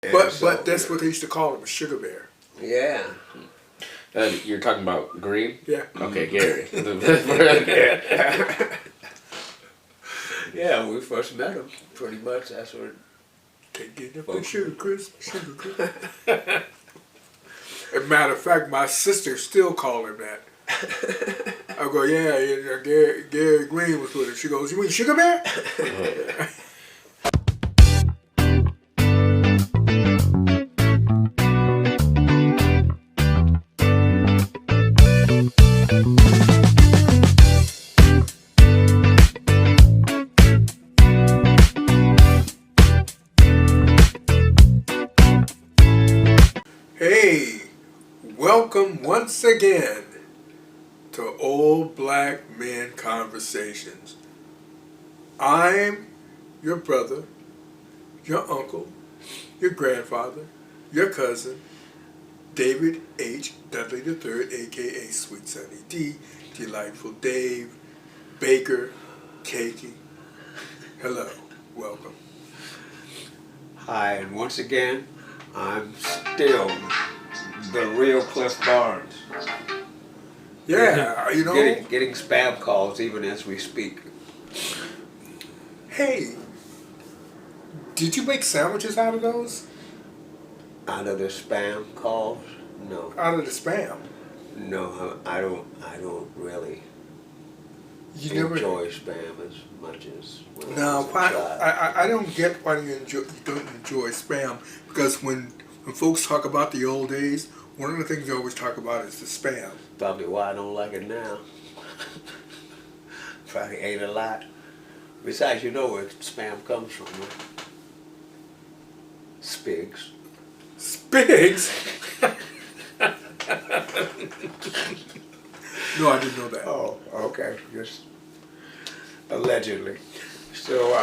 But that's what they used to call him, a sugar bear. Yeah. You're talking about Green? Yeah. Okay, Gary. Yeah, when we first met him, pretty much that's what. Can't get enough of sugar crisp, sugar crisp. As a matter of fact, my sister still call him that. I go, yeah, Gary Green was with her. She goes, you mean Sugar Bear? Hey, welcome once again to Old Black Men Conversations. I'm your brother, your uncle, your grandfather, your cousin, David H. Dudley III, a.k.a. Sweet Sunny D, Delightful Dave, Baker, Cakey. Hello, welcome. Hi, and once again, I'm still the real Cliff Barnes. Yeah, you know. Getting spam calls even as we speak. Hey, did you make sandwiches out of those? Out of the spam calls? No. Out of the spam? No, I don't really enjoy spam as much as when I No, was a child. I don't get why you don't enjoy spam, because when folks talk about the old days, one of the things they always talk about is the spam. Probably why I don't like it now. Probably ate a lot. Besides, you know where spam comes from, right? Spigs. Spigs? No, I didn't know that. Oh, okay. Just allegedly. So,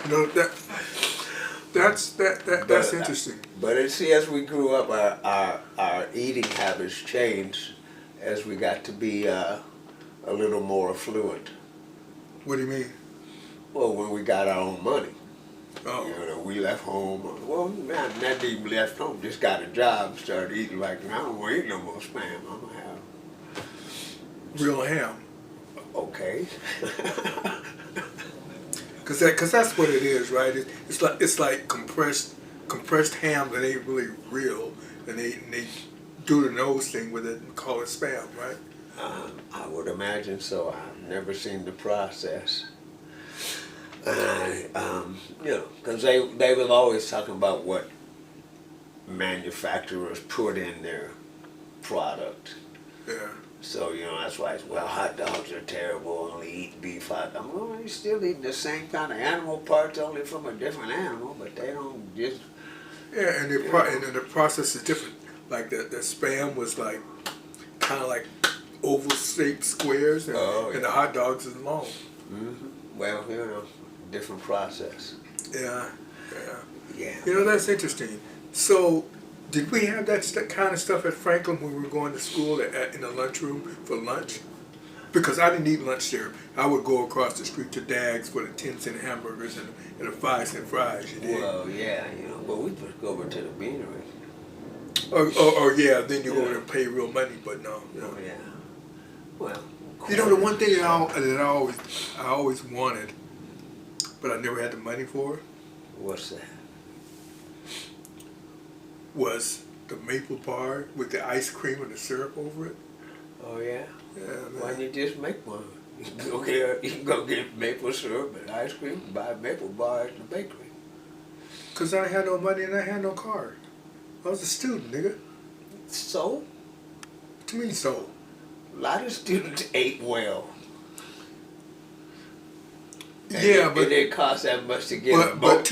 No, that's interesting. But see, as we grew up, our eating habits changed as we got to be a little more affluent. What do you mean? Well, when we got our own money. Oh. You know, we left home. Well, man, not even left home. Just got a job, started eating like, I don't want to eat no more spam. I'm going to have Real ham. okay. Cause that's what it is, right? It's like compressed ham that ain't really real, and they do the nose thing with it and call it spam, right? I would imagine so. I've never seen the process. You know, because they was always talking about what manufacturers put in their product. Yeah. So, you know, that's why it's, well, hot dogs are terrible, only eat beef hot dogs. Well, you're still eating the same kind of animal parts, only from a different animal, but they don't just... Yeah, and the process is different. Like the spam was like, kind of like oval-shaped squares, and, and the hot dogs is long. Mm-hmm. Well, you know, different process. Yeah. Yeah. You know, that's interesting. So, did we have that kind of stuff at Franklin when we were going to school in the lunchroom for lunch? Because I didn't eat lunch there. I would go across the street to Dag's for the 10-cent hamburgers and the 5-cent fries. You did. Well, yeah, you know, but we just go over to the beanery. Oh, yeah, then you go over and pay real money, but no. Oh, yeah. Well, you know, the one thing that I always wanted, but I never had the money for, what's that? Was the maple bar with the ice cream and the syrup over it. Oh, yeah? Yeah, man. Why don't you just make one? You can go get maple syrup and ice cream and buy a maple bar at the bakery. Because I had no money and I had no card. I was a student, nigga. So? What do you mean, so? A lot of students ate well. And but it didn't cost that much to get a maple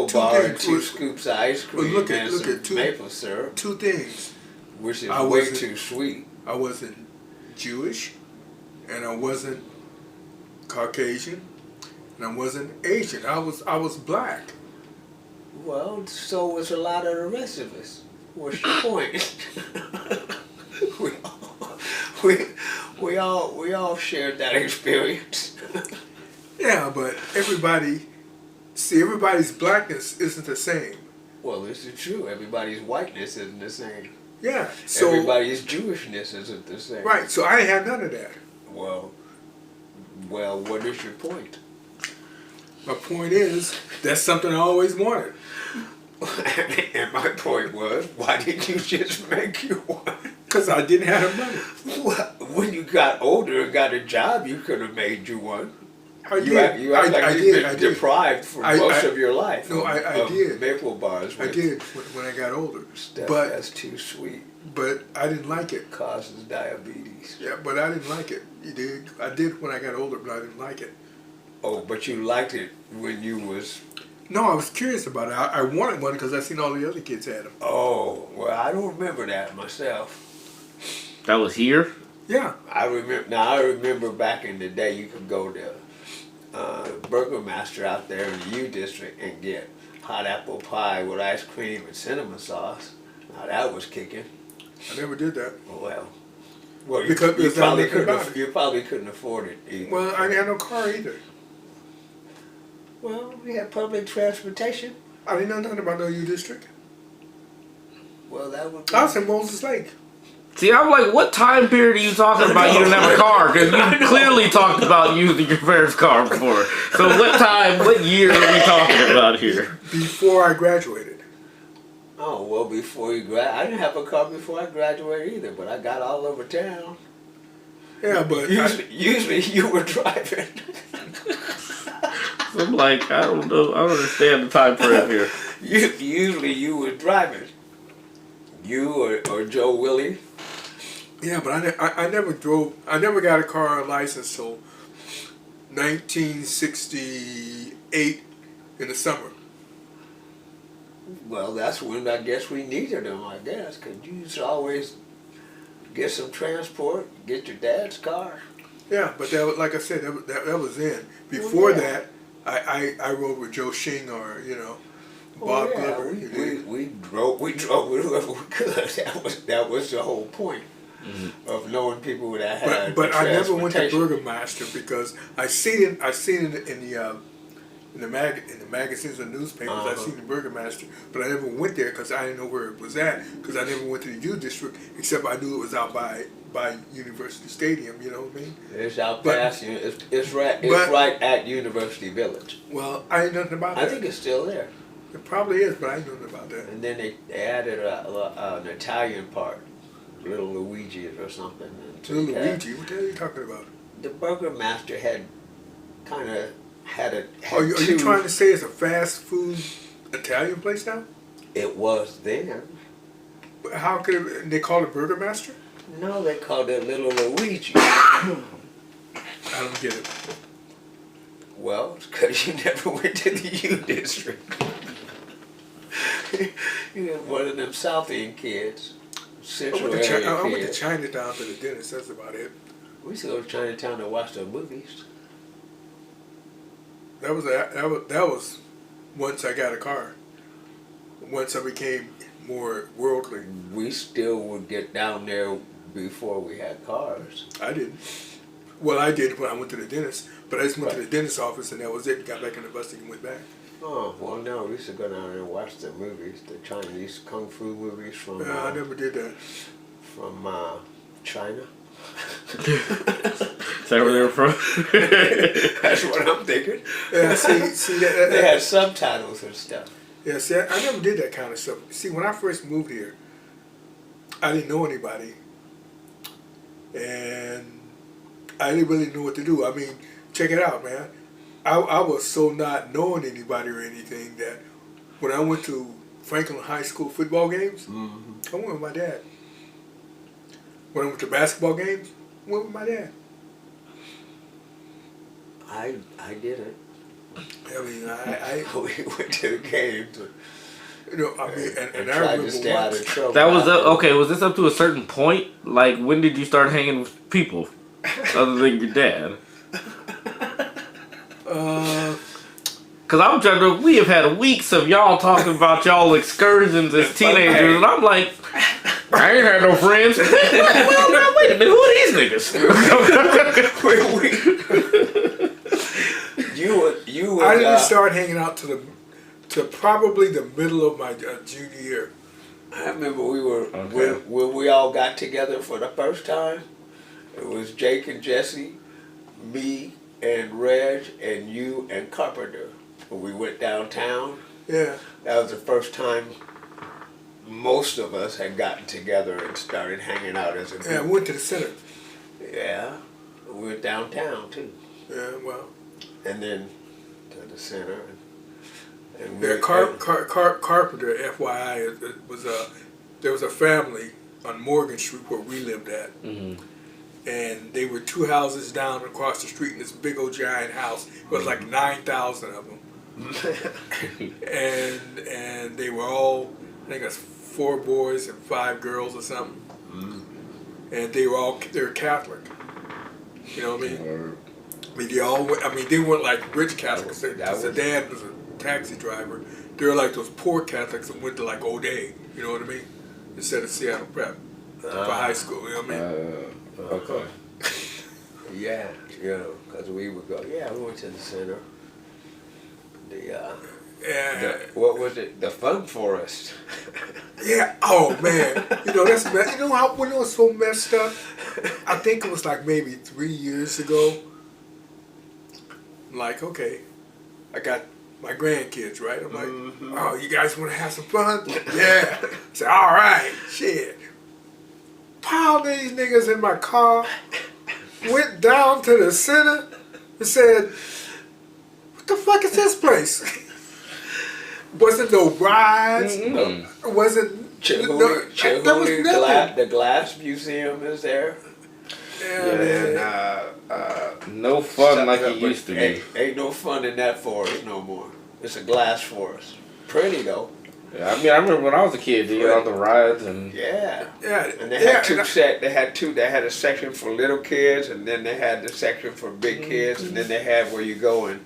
two bar and things. 2 scoops of ice cream and some maple syrup. Two things. Which is way too sweet. I wasn't Jewish, and I wasn't Caucasian, and I wasn't Asian. I was black. Well, so was a lot of the rest of us. What's your point? we all shared that experience. Yeah, but everybody See, everybody's blackness isn't the same. Well, this is true. Everybody's whiteness isn't the same. Yeah. So Everybody's Jewishness isn't the same. right. So I didn't have none of that. Well, what is your point? My point is that's something I always wanted. And my point was, why didn't you just make you one? Because I didn't have the money. Well, when you got older and got a job, you could have made you one. I You act like you've been I did. deprived for I- most I- of your life. No, I did. Maple bars. I did when I got older. Stuff But that's too sweet. but I didn't like it. Causes diabetes. Yeah, but I didn't like it. You did. I did when I got older, but I didn't like it. Oh, but you liked it when you was. No, I was curious about it. I wanted one because I seen all the other kids had them. Oh, well, I don't remember that myself. That was here. Yeah. I remember back in the day you could go to Burger Master out there in the U District and get hot apple pie with ice cream and cinnamon sauce. Now that was kicking. I never did that. Well, Because you there's probably nothing about couldn't. You probably couldn't afford it either. Well, I didn't have no car either. Well, we had public transportation. I didn't know nothing about no U District. Well, that would. I was in Moses Lake. See, I'm like, what time period are you talking about? You didn't have a car because you clearly talked about using your parents' car before. So what year are we talking about here? Before I graduated. Oh well, before you I didn't have a car before I graduated either, but I got all over town. Yeah, but Usually you were driving. So I'm like, I don't know. I don't understand the time frame here. Usually you were driving. You or Joe Willie. yeah, but I never drove. I never got a car license till 1968 in the summer. Well, that's when I guess we needed them, I guess, 'cause you used to always get some transport, get your dad's car. Yeah, but that was, like I said, that was in. Before yeah. that, I rode with Joe Shing or Bob Glover. We drove with whoever we could. That was the whole point of knowing people that had. But I never went to transportation. Burgermaster because I seen it in the magazines and newspapers. I seen the Burgermaster, but I never went there because I didn't know where it was at. Because I never went to the U District, except I knew it was out by University Stadium. You know what I mean? It's out But- past you. It's right at University Village. Well, I ain't nothing about I that. think it's still there. It probably is, but I ain't know nothing about that. And then they added an Italian part, Little Luigi's or something. To Luigi, what the hell are you talking about? The Burgermaster had kind of had a. Had Are you two- trying to say it's a fast food Italian place now? It was then. How could they call it Burgermaster? No, they called it Little Luigi. I don't get it. Well, it's because you never went to the U District. You're one of them South End kids, Central area I went to kids. Chinatown to the dentist. That's about it. We used to go to Chinatown to watch the movies. That was once I got a car. Once I became more worldly. We still would get down there before we had cars. I didn't. Well, I did when I went to the dentist, but I just went to Right. the dentist's office and that was it. Got back in the bus and went back. Oh, well, no, we used to go down there and watch the movies, the Chinese kung fu movies from I never did that. China. Is that where they were from? That's what I'm thinking. Yeah, see that. They had subtitles and stuff. Yeah, see, I never did that kind of stuff. See, when I first moved here, I didn't know anybody, and I didn't really know what to do. I mean, check it out, man. I was so not knowing anybody or anything that when I went to Franklin High School football games, I went with my dad. When I went to basketball games, I went with my dad. I didn't. I mean, I We went to the games I mean, and I tried remember to stay out of once. trouble. That was okay. Was this up to a certain point? Like, when did you start hanging with people other than your dad? Because I'm trying to. We have had weeks of y'all talking about y'all excursions as teenagers, and I'm like, I ain't had no friends. Well, now wait a minute. Who are these niggas? You you was, I didn't start hanging out to probably the middle of my junior year. I remember we were Okay. when we all got together for the first time. It was Jake and Jesse, me and Reg and you and Carpenter. When we went downtown, Yeah. that was the first time most of us had gotten together and started hanging out as a Yeah, I group. went to the center. Yeah, we went downtown too, Yeah, well. and then to the center. And Yeah, Carpenter, FYI, it was there was a family on Morgan Street where we lived at, and they were 2 houses down across the street in this big old giant house. It was like 9,000 of them, and they were all, I think it's 4 boys and 5 girls or something, and they were Catholic. You know what I mean? I mean, they all went, I mean, they weren't like rich Catholics. Because the dad was a taxi driver. They were like those poor Catholics that went to like O'Day. You know what I mean? Instead of Seattle Prep for high school. You know what I mean? Okay. Yeah, you know, because we would go. Yeah, we went to the center. Yeah. What was it? The Fun Forest. Yeah. Oh man. You know that's you know how when it was so messed up. I think it was like maybe 3 years ago. I'm like, okay, I got my grandkids, right? I'm like, oh, you guys want to have some fun? Yeah. I said, all right, shit. Piled these niggas in my car, went down to the center, and said, what the fuck is this place? Wasn't no rides. Wasn't there was nothing. The Glass Museum is there. Yeah, And No fun like it used to be. Ain't no fun in that forest no more. It's a glass forest. Pretty though. Yeah, I mean, I remember when I was a kid, they got on the rides and Yeah. yeah. And they had They had a section for little kids, and then they had the section for big kids, and then they had where you go and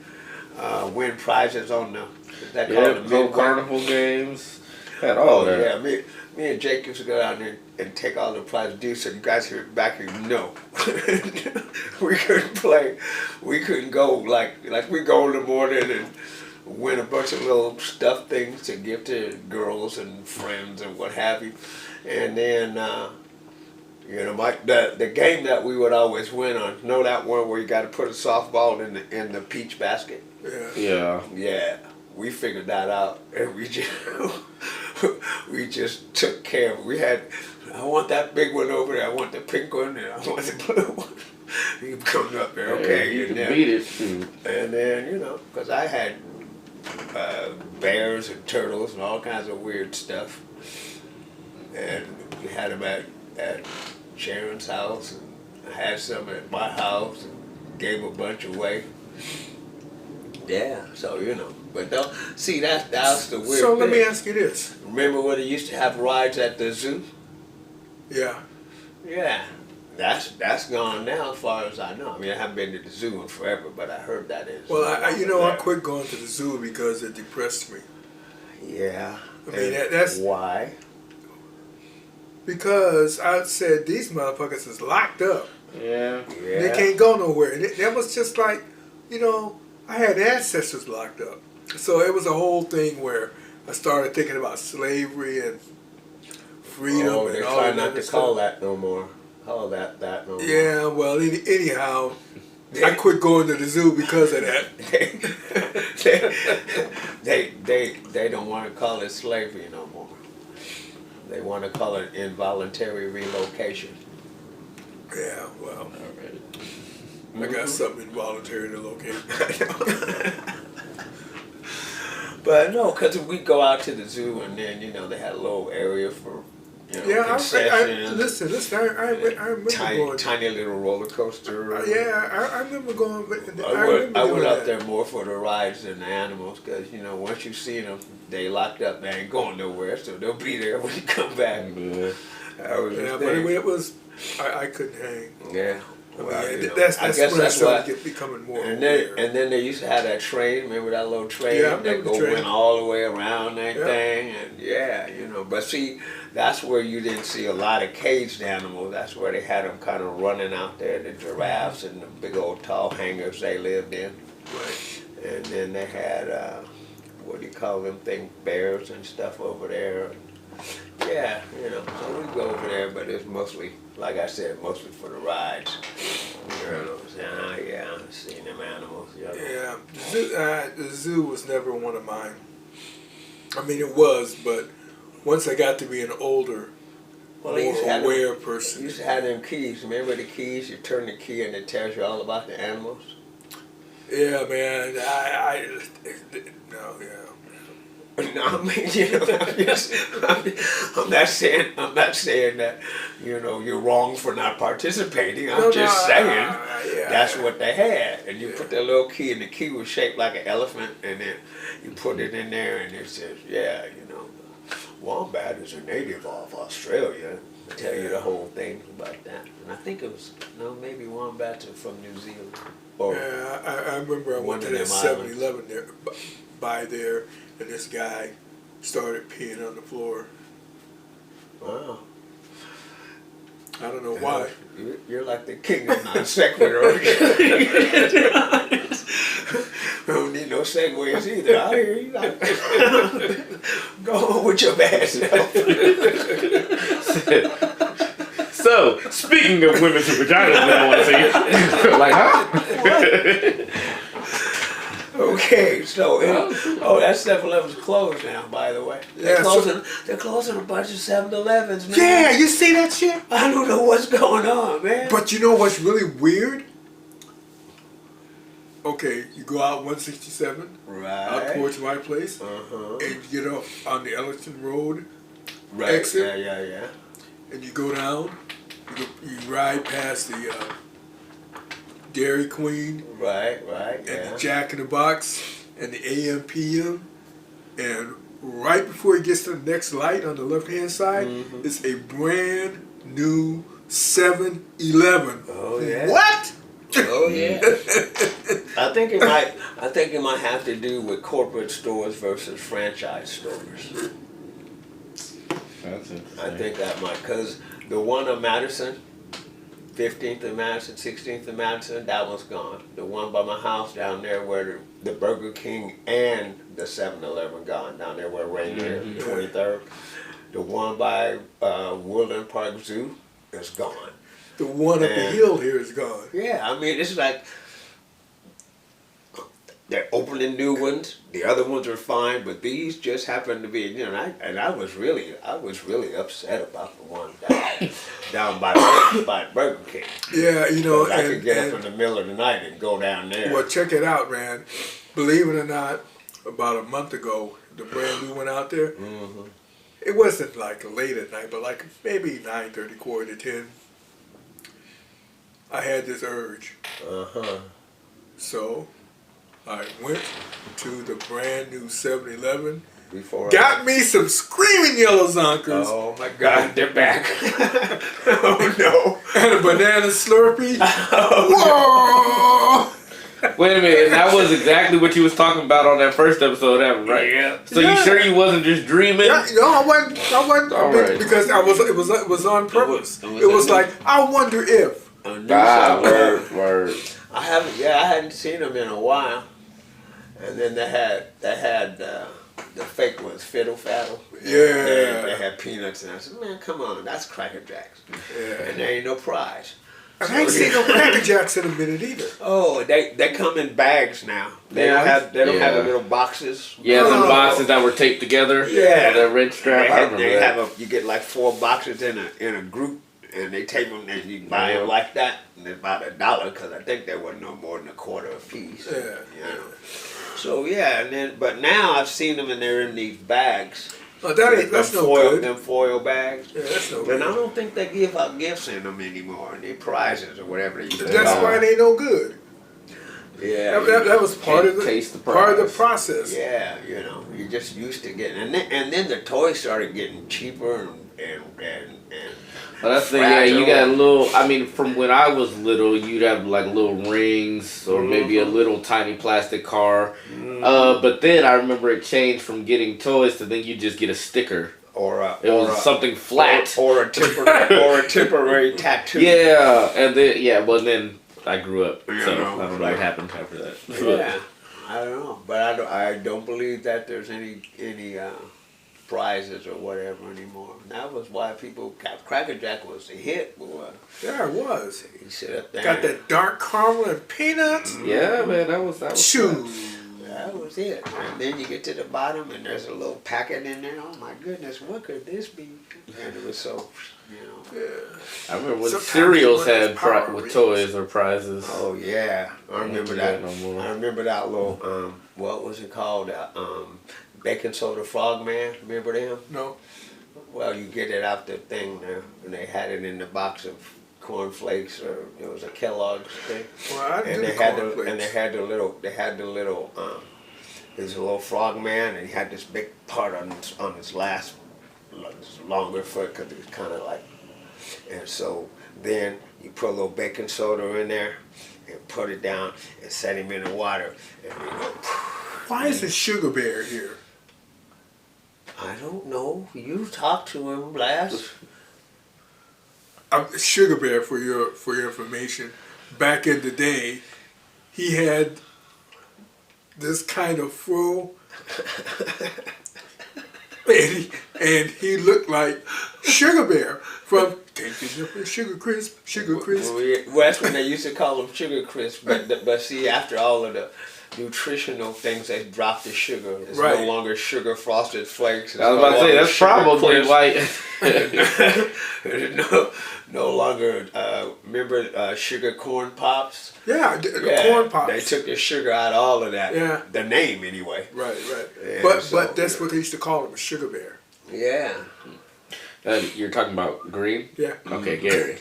win prizes on the. Is that called the whole mid-way? carnival games. Had all that. Yeah, me and Jake used to go down there and take all the prizes. Dude said, you guys here back here, no. We couldn't play. We couldn't go like we go in the morning and win a bunch of little stuff things to give to girls and friends and what have you. And then, you know, the game that we would always win on, know that one where you got to put a softball in the peach basket? Yeah. Yeah, we figured that out, and we just took care of it. We had, I want that big one over there, I want the pink one, and I want the blue one. You come up there, okay. You and can then, beat it, shoot. And then, you know, because I had bears and turtles and all kinds of weird stuff. And we had them at Sharon's house, and I had some at my house, and gave a bunch away. Yeah, so you know, but don't see that's the weird So thing. let me ask you this. Remember when they used to have rides at the zoo? Yeah. Yeah, that's gone now, as far as I know. I mean, I haven't been to the zoo in forever, but I heard that is. Well, I quit going to the zoo because it depressed me. Yeah. I mean, that's why. Because I said these motherfuckers is locked up. Yeah. Yeah. They can't go nowhere. That was just like, you know, I had ancestors locked up. So it was a whole thing where I started thinking about slavery and freedom Oh, and they're all trying that not to stuff. call that no more. Call that no more. Yeah, well, anyhow, I quit going to the zoo because of that. they don't want to call it slavery no more. They want to call it involuntary relocation. Yeah, well, I got something involuntary to locate. But no, because we go out to the zoo and then, you know, they had a little area for, you know, Yeah, concessions. listen, I remember going. Tiny little roller coaster. Yeah, I remember going. But I went doing out that. there more for the rides than the animals because, you know, once you've seen them, they locked up, they ain't going nowhere, so they'll be there when you come back. Yeah. That was the Yeah, but thing. it was. I couldn't hang. Yeah. I mean, Well, you know, that's I when guess I that's started why. becoming more And aware. then they used to have that train. Remember that little train Yeah, I that remember the go train. went all the way around that Yeah. thing? And yeah, you know. But see, that's where you didn't see a lot of caged animals. That's where they had them kind of running out there, the giraffes and the big old tall hangars they lived in. Right. And then they had, what do you call them things, bears and stuff over there. Yeah, you know, so we go over there, but it's mostly, like I said, mostly for the rides. Yeah, I've seen them animals. Yeah, the zoo was never one of mine. I mean, it was, but once I got to be an older, Well, they more used to have aware them, person. used to have them keys. Remember the keys? You turn the key and it tells you all about the animals. Yeah, man. No, yeah. No, I mean, you know, I'm not saying that, you know, you're wrong for not participating. I'm just saying yeah. that's what they had. And you put that little key, and the key was shaped like an elephant, and then you put it in there, and it says, yeah, you know, wombat is a native of Australia. Tell you the whole thing about that. And I think it was, no, maybe wombats are from New Zealand. Or Yeah, I remember I one went to of that them islands. 7-Eleven there, by there, and this guy started peeing on the floor. Wow. I don't know why. You're like the king of non sequitur. Don't need no segues either. I hear you. Go on with your bad self. So, speaking of women's vaginas, I want to see. Like, huh? Okay, so that 7-Eleven's closed now, by the way. Yeah, They're closing a bunch of 7-Elevens, man. Yeah, you see that shit? I don't know what's going on, man. But you know what's really weird? Okay, you go out 167, out Right. towards my place, Uh-huh. and you get off on the Ellington Road, Right. exit. Yeah. and you go down, you ride past the Dairy Queen, Right, and yeah. the Jack in the Box, and the AM PM, and right before it gets to the next light on the left-hand side, Mhm. it's a brand new 7-Eleven. Oh, yeah. What? Oh yeah. I think it might have to do with corporate stores versus franchise stores. That's interesting. I think that might, because the one on Madison, 15th and Madison, 16th and Madison, that one's gone. The one by my house down there where the Burger King and the 7-Eleven gone, down there where Rainier, 23rd. The one by Woodland Park Zoo is gone. The one up the And- hill here is gone. Yeah, I mean, it's like they're opening new ones. The other ones are fine, but these just happen to be, you know. I was really upset about the one down by Burger King. Yeah, you know, 'Cause I could get and up in the middle of the night and go down there. well, check it out, man. Believe it or not, about a month ago, the brand new one out there. Mhm. It wasn't like late at night, but like maybe 9:30, 9:45. I had this urge, Uh-huh. so I went to the brand new 7-Eleven, Before got me some Screaming Yellow Zonkers Oh my God, they're back. Oh no. and a banana Slurpee. Whoa! Wait a minute, that was exactly what you was talking about on that first episode ever, right? Yeah. So Yeah. you sure you wasn't just dreaming? Yeah, no, I wasn't, All right. because it was on purpose. It was It was a new- like, I wonder if. A new Ah, 7-Eleven. word. I hadn't seen them in a while. And then they had the fake ones, Fiddle Faddle. Yeah. They had peanuts, and I said, man, come on, that's Cracker Jacks. Yeah. And there ain't no prize. And I ain't seen no Cracker Jacks in a minute either. Oh, they come in bags now. They Yeah. don't have the Yeah. little boxes. Yeah, them Oh. boxes that were taped together. Yeah. The red strap. I remember They that. have you get like 4 boxes in a group, and they tape them, and you buy Yeah. them like that, and it's about $1 because I think they were no more than a quarter a piece. Yeah. You know. So yeah, but now I've seen them and they're in these bags. Oh, that's them no foil, good. Them foil bags. Yeah, that's no But I good. don't think they give out gifts in them anymore. They prizes or whatever they use. That's why they no good. Yeah. That was part of Taste the part of the prize. process. Yeah, you know, you're just used to getting, and then the toys started getting cheaper and Well, that's the yeah. You fragile. got a little. I mean, from when I was little, you'd have like little rings or maybe a little tiny plastic car. But then I remember it changed from getting toys to then you just get a sticker. It was something flat. or a temporary tattoo. Yeah, and then but then I grew up, so You know, I don't know what happened after that. Yeah. I don't know, but I don't believe that there's any prizes or whatever anymore. And that was why Cracker Jack was a hit, boy. Yeah, it was. He sit up there. Got that dark caramel and peanuts. Yeah, man, that was Shoo. That was it. And then you get to the bottom and there's a little packet in there. Oh my goodness, what could this be? And it was so, you know. Yeah. I remember when Sometimes cereals you want had those Power with Rangers. toys or prizes. Oh yeah, I remember do that. that no more. I remember that little what was it called? Baking soda frogman. Remember them? No. Well, you get it out the thing there, and they had it in the box of cornflakes, or it was a Kellogg's thing. Well, I And do they the had cornflakes. there's a little frog man, and he had this big part on his last longer foot, because it was kind of like, and so then you put a little baking soda in there and put it down and set him in the water, and you know, Why is the Sugar Bear here? I don't know. You talked to him last. Sugar Bear, for your information, back in the day, he had this kind of fro, and he looked like Sugar Bear from Sugar Crisp, Sugar Crisp. Well, that's when they used to call them Sugar Crisp. But see, after all of the nutritional things, they dropped the sugar. It's Right. no longer sugar frosted flakes. It's I was about to say that's probably like no longer. Remember sugar corn pops? Yeah, the corn pops. They took the sugar out of all of that. Yeah. The name anyway. Right. Yeah, but so, that's what they used to call him, a Sugar Bear. Yeah. You're talking about Green? Yeah. Okay, Gary.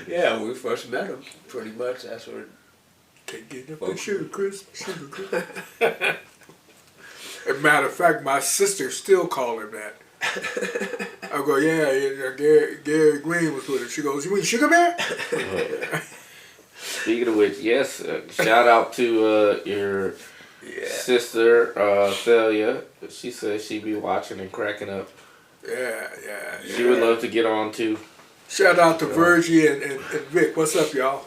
Yeah, when we first met him, pretty much that's what. Can't get enough of Sugar Crisp, Sugar Crisp. As a matter of fact, my sister still call him that. I go, yeah, Gary Green was with him. She goes, you mean Sugar Bear? Speaking of which, yes, shout out to your sister, Thalia. She says she be watching and cracking up. Yeah. She would love to get on too. Shout out to Virgie and Vic. What's up, y'all?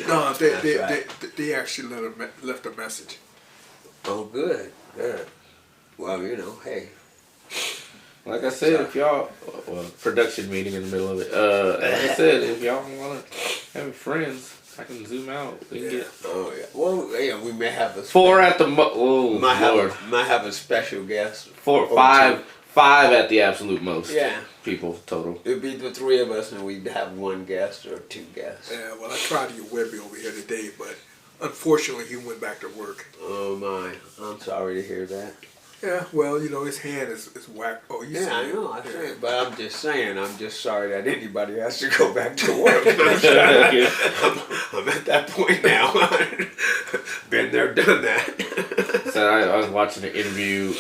No, they actually left a message. Oh, good. Well, you know, hey. Like I said, if y'all, production meeting in the middle of it. Like I said, if y'all want to have friends, I can zoom out. We can get Oh yeah. Well, yeah, we may have a 4 at the oh might Lord, have a special guest. 4, 5 at the absolute most. Yeah. People total. It'd be the 3 of us, and we'd have 1 guest or 2 guests. Yeah, well, I tried to get Webby over here today, but unfortunately he went back to work. Oh my, I'm sorry to hear that. Yeah, well, you know, his hand is whacked. Oh, you Yeah, see I it. know. I see it, but I'm just saying. I'm just sorry that anybody has to go back to work. I'm at that point now. Been there, done that. So I was watching an interview.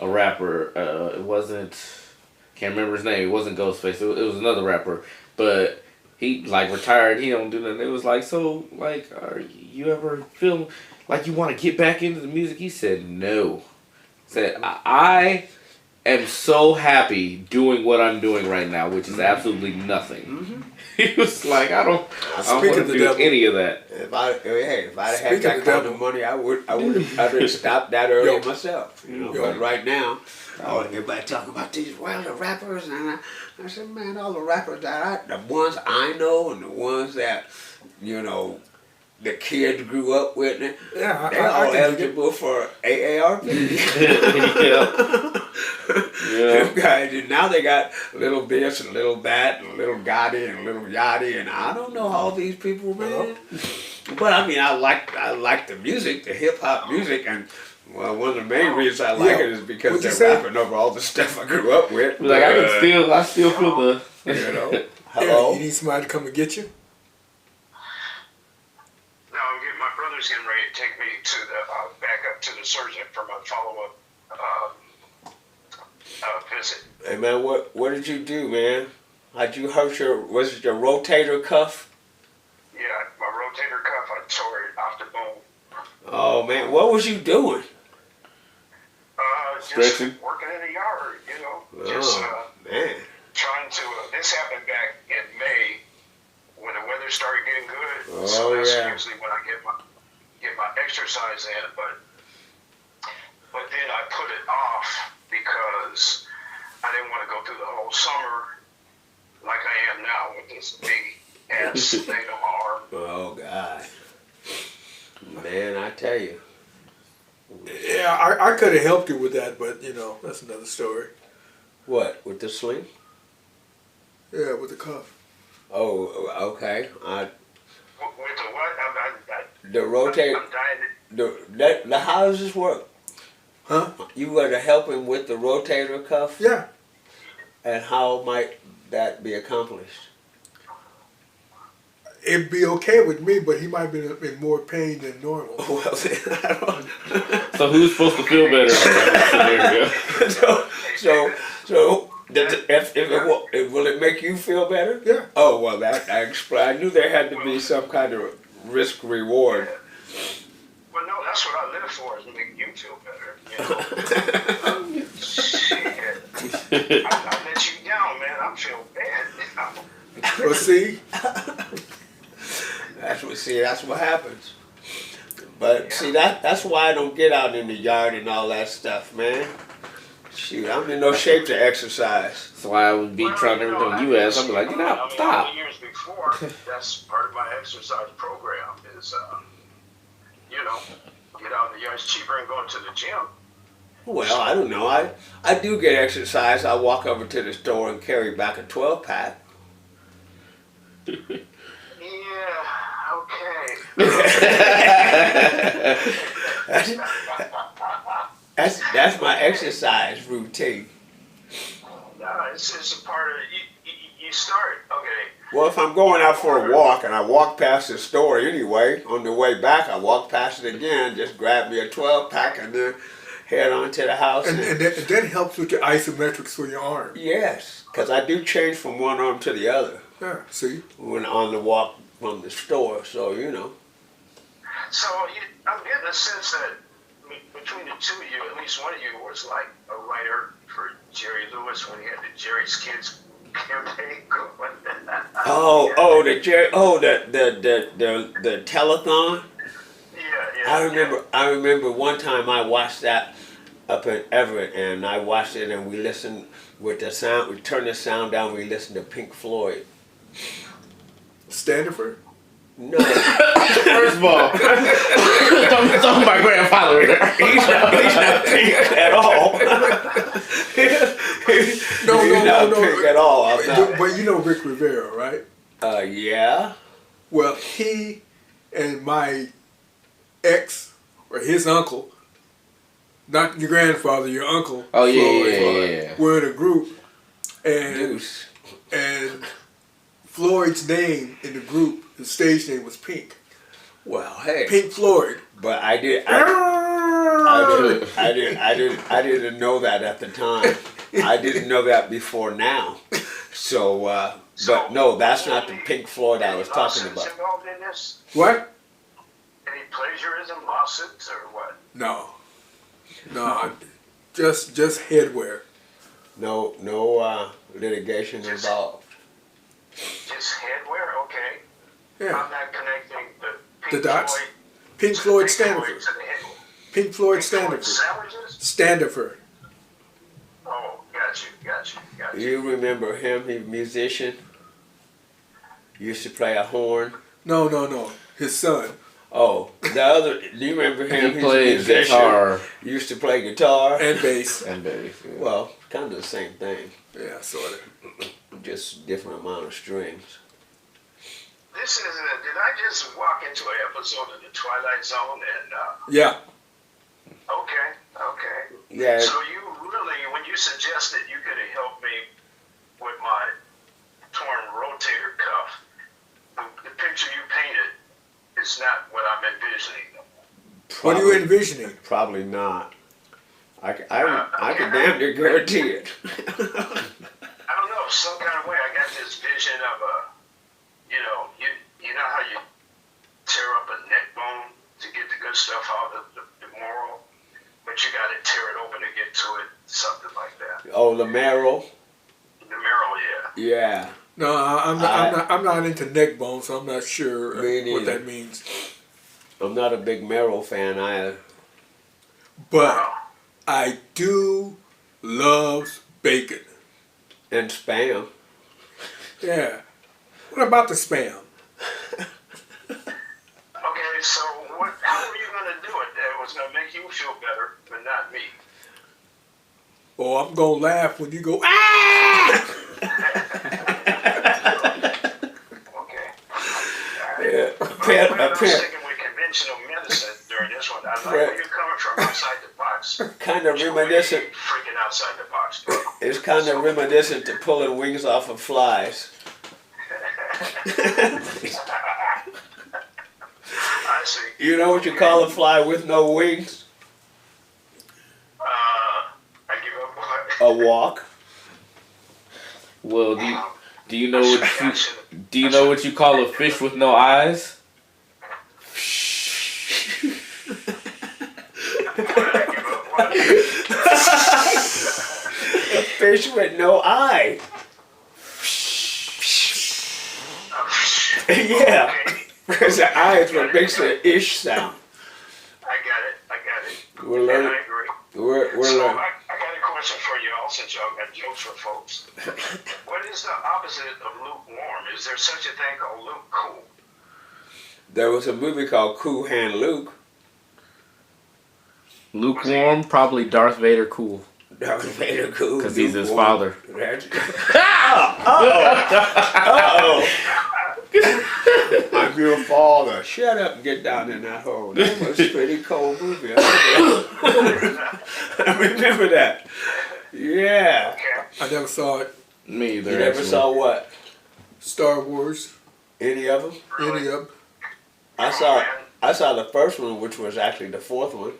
A rapper. It wasn't. Can't remember his name. It wasn't Ghostface. It was another rapper. But he like retired. He don't do nothing. It was like, so like, are you ever feel like you want to get back into the music? He said no. Said I am so happy doing what I'm doing right now, which is absolutely nothing. He was like, I don't want to do any of that. If I'd had Speaking that of kind devil. of money, I'd have stopped that early myself. You know, Yo. but right now, everybody talking about these the rappers, and I said, man, all the rappers the ones I know and the ones that, you know, the kids grew up with, Yeah, they're I all can dig it. eligible for AARP. Yeah. Them guys, and now they got little this and little that and little Gotti and little Yachty, and I don't know all these people, man. But I mean, I like the music, the hip hop music, and well, one of the main reasons I like it is because What'd you they're say? rapping over all the stuff I grew up with. Like I still feel the. You know, Yeah, hello. you need somebody to come and get you? No, my brother's getting ready to take me to the back up to the surgeon for my follow-up visit. Hey man, what did you do, man? How'd you hurt was it your rotator cuff? Yeah, my rotator cuff, I tore it off the bone. Oh man, what was you doing? Just Stretching? working in the yard, you know. Just Oh man. trying to. This happened back in weather started getting good. Oh, So that's yeah. usually when I get my exercise in. But then I put it off because I didn't want to go through the whole summer like I am now with this big ass thing on my arm. Oh God, man, I tell you. Yeah, I could have helped you with that, but you know, that's another story. What, with the sling? Yeah, with the cuff. Oh, okay. With the what? The rotate. I'm dying. How does this work? Huh? You were to help him with the rotator cuff, Yeah. and how might that be accomplished? It'd be okay with me, but he might be in more pain than normal. Well, I don't. So who's supposed to feel better in that scenario? So will it make you feel better? Yeah. Oh well, I knew there had to be some kind of risk reward. Well, no, that's what I live for, is make you feel better. You know? Shit. I let you down, man. I feel bad. Well, see, That's what happens. But see, that's why I don't get out in the yard and all that stuff, man. Shoot, I'm in no shape to exercise. That's why I would be trying everything you ask. I'd be like, get out, stop. All the years before, that's part of my exercise program is, get out in the yard. It's cheaper than going to the gym. Well, I don't know. I do get exercise. I walk over to the store and carry back a 12-pack. Yeah, okay. That's my exercise routine. No, it's a part of you start, okay. Well, if I'm going out for a walk and I walk past the store anyway, on the way back I walk past it again, just grab me a 12-pack and then head on to the house. and that helps with your isometrics for your arm. Yes, because I do change from one arm to the other Yeah, see? when on the walk from the store, so you know. So I'm getting a sense that between the two of you, at least one of you was like a writer for Jerry Lewis when he had the Jerry's Kids campaign going. The telethon. Yeah. I remember one time I watched that up in Everett, and I watched it, and we listened with the sound. We turned the sound down. We listened to Pink Floyd. Standiford? No, First of all, don't talk my grandfather. he's not pink at all. He's not pink at all. I'm not. But you know Rick Rivera, right? Yeah. Well, he and my ex, or his uncle, not your grandfather, your uncle, Oh, yeah, Floyd, yeah. were in a group, and Deuce. Floyd's name in the group, his stage name was Pink. Well, hey. Pink Floyd. But I didn't know that at the time. I didn't know that before now. So, but no, that's not the Pink Floyd I was talking Lawsuits about. involved in this? What? Any plagiarism lawsuits or what? No, just headwear. No litigation involved. Just headwear? Okay. Yeah, I'm not connecting the The Pink dots? Floyd. Pink to Floyd Pink Floyd Standiford. to the head. Pink Floyd Pink Floyd Standiford. sandwiches? Standiford. Oh, got you. You remember him? He's a musician. Used to play a horn. No. His son. Oh, the other. Do you remember him? He He's a plays musician. guitar Used to play guitar. And bass. and bass. Yeah. Well, kind of the same thing, Yeah, sort of. just different amount of strings. This is did I just walk into an episode of The Twilight Zone and Yeah. okay. Yeah. So you really, when you suggested you could have helped me with my torn rotator cuff, the picture you painted is not what I'm envisioning. What are you envisioning? Probably not. I can damn near guarantee it. I don't know, some kind of way I got this vision of you know how you tear up a neck bone to get the good stuff out of the marrow, but you got to tear it open to get to it, something like that. Oh, the marrow. The marrow, yeah. Yeah. No, I'm not into neck bones, so I'm not sure Me what neither. that means. I'm not a big marrow fan either. But I do love bacon. And spam. Yeah. What about the spam? Okay, so how are you going to do it that was going to make you feel better, but not me? Oh, I'm gonna laugh when you go, ah! Okay. Yeah. We're not sticking with conventional medicine during this one. I like where you're coming from outside the box. Kind of reminiscent. Freaking outside the box, bro. It's kind of reminiscent to pulling wings off of flies. I see. You know what you call a fly with no wings? I give up what? A walk. Well, do you know what you call a fish with no eyes? A fish with no eye. Yeah. Because the eye is what makes the ish sound. I got it. We're And learning. I agree. We're So learning. I got a question for y'all since y'all got jokes for folks. What is the opposite of lukewarm? Is there such a thing called lukewarm? There was a movie called Cool Hand Luke. Lukewarm, probably Darth Vader cool. Darth Vader cool. Because he's his lukewarm. father. Uh-oh. I'm your father. Shut up and get down in that hole. That was a pretty cold movie. I remember that. Yeah. Okay. I never saw it. Me either. You never actually. saw what? Star Wars, Any of them? any of them. I saw the first one, which was actually the fourth one.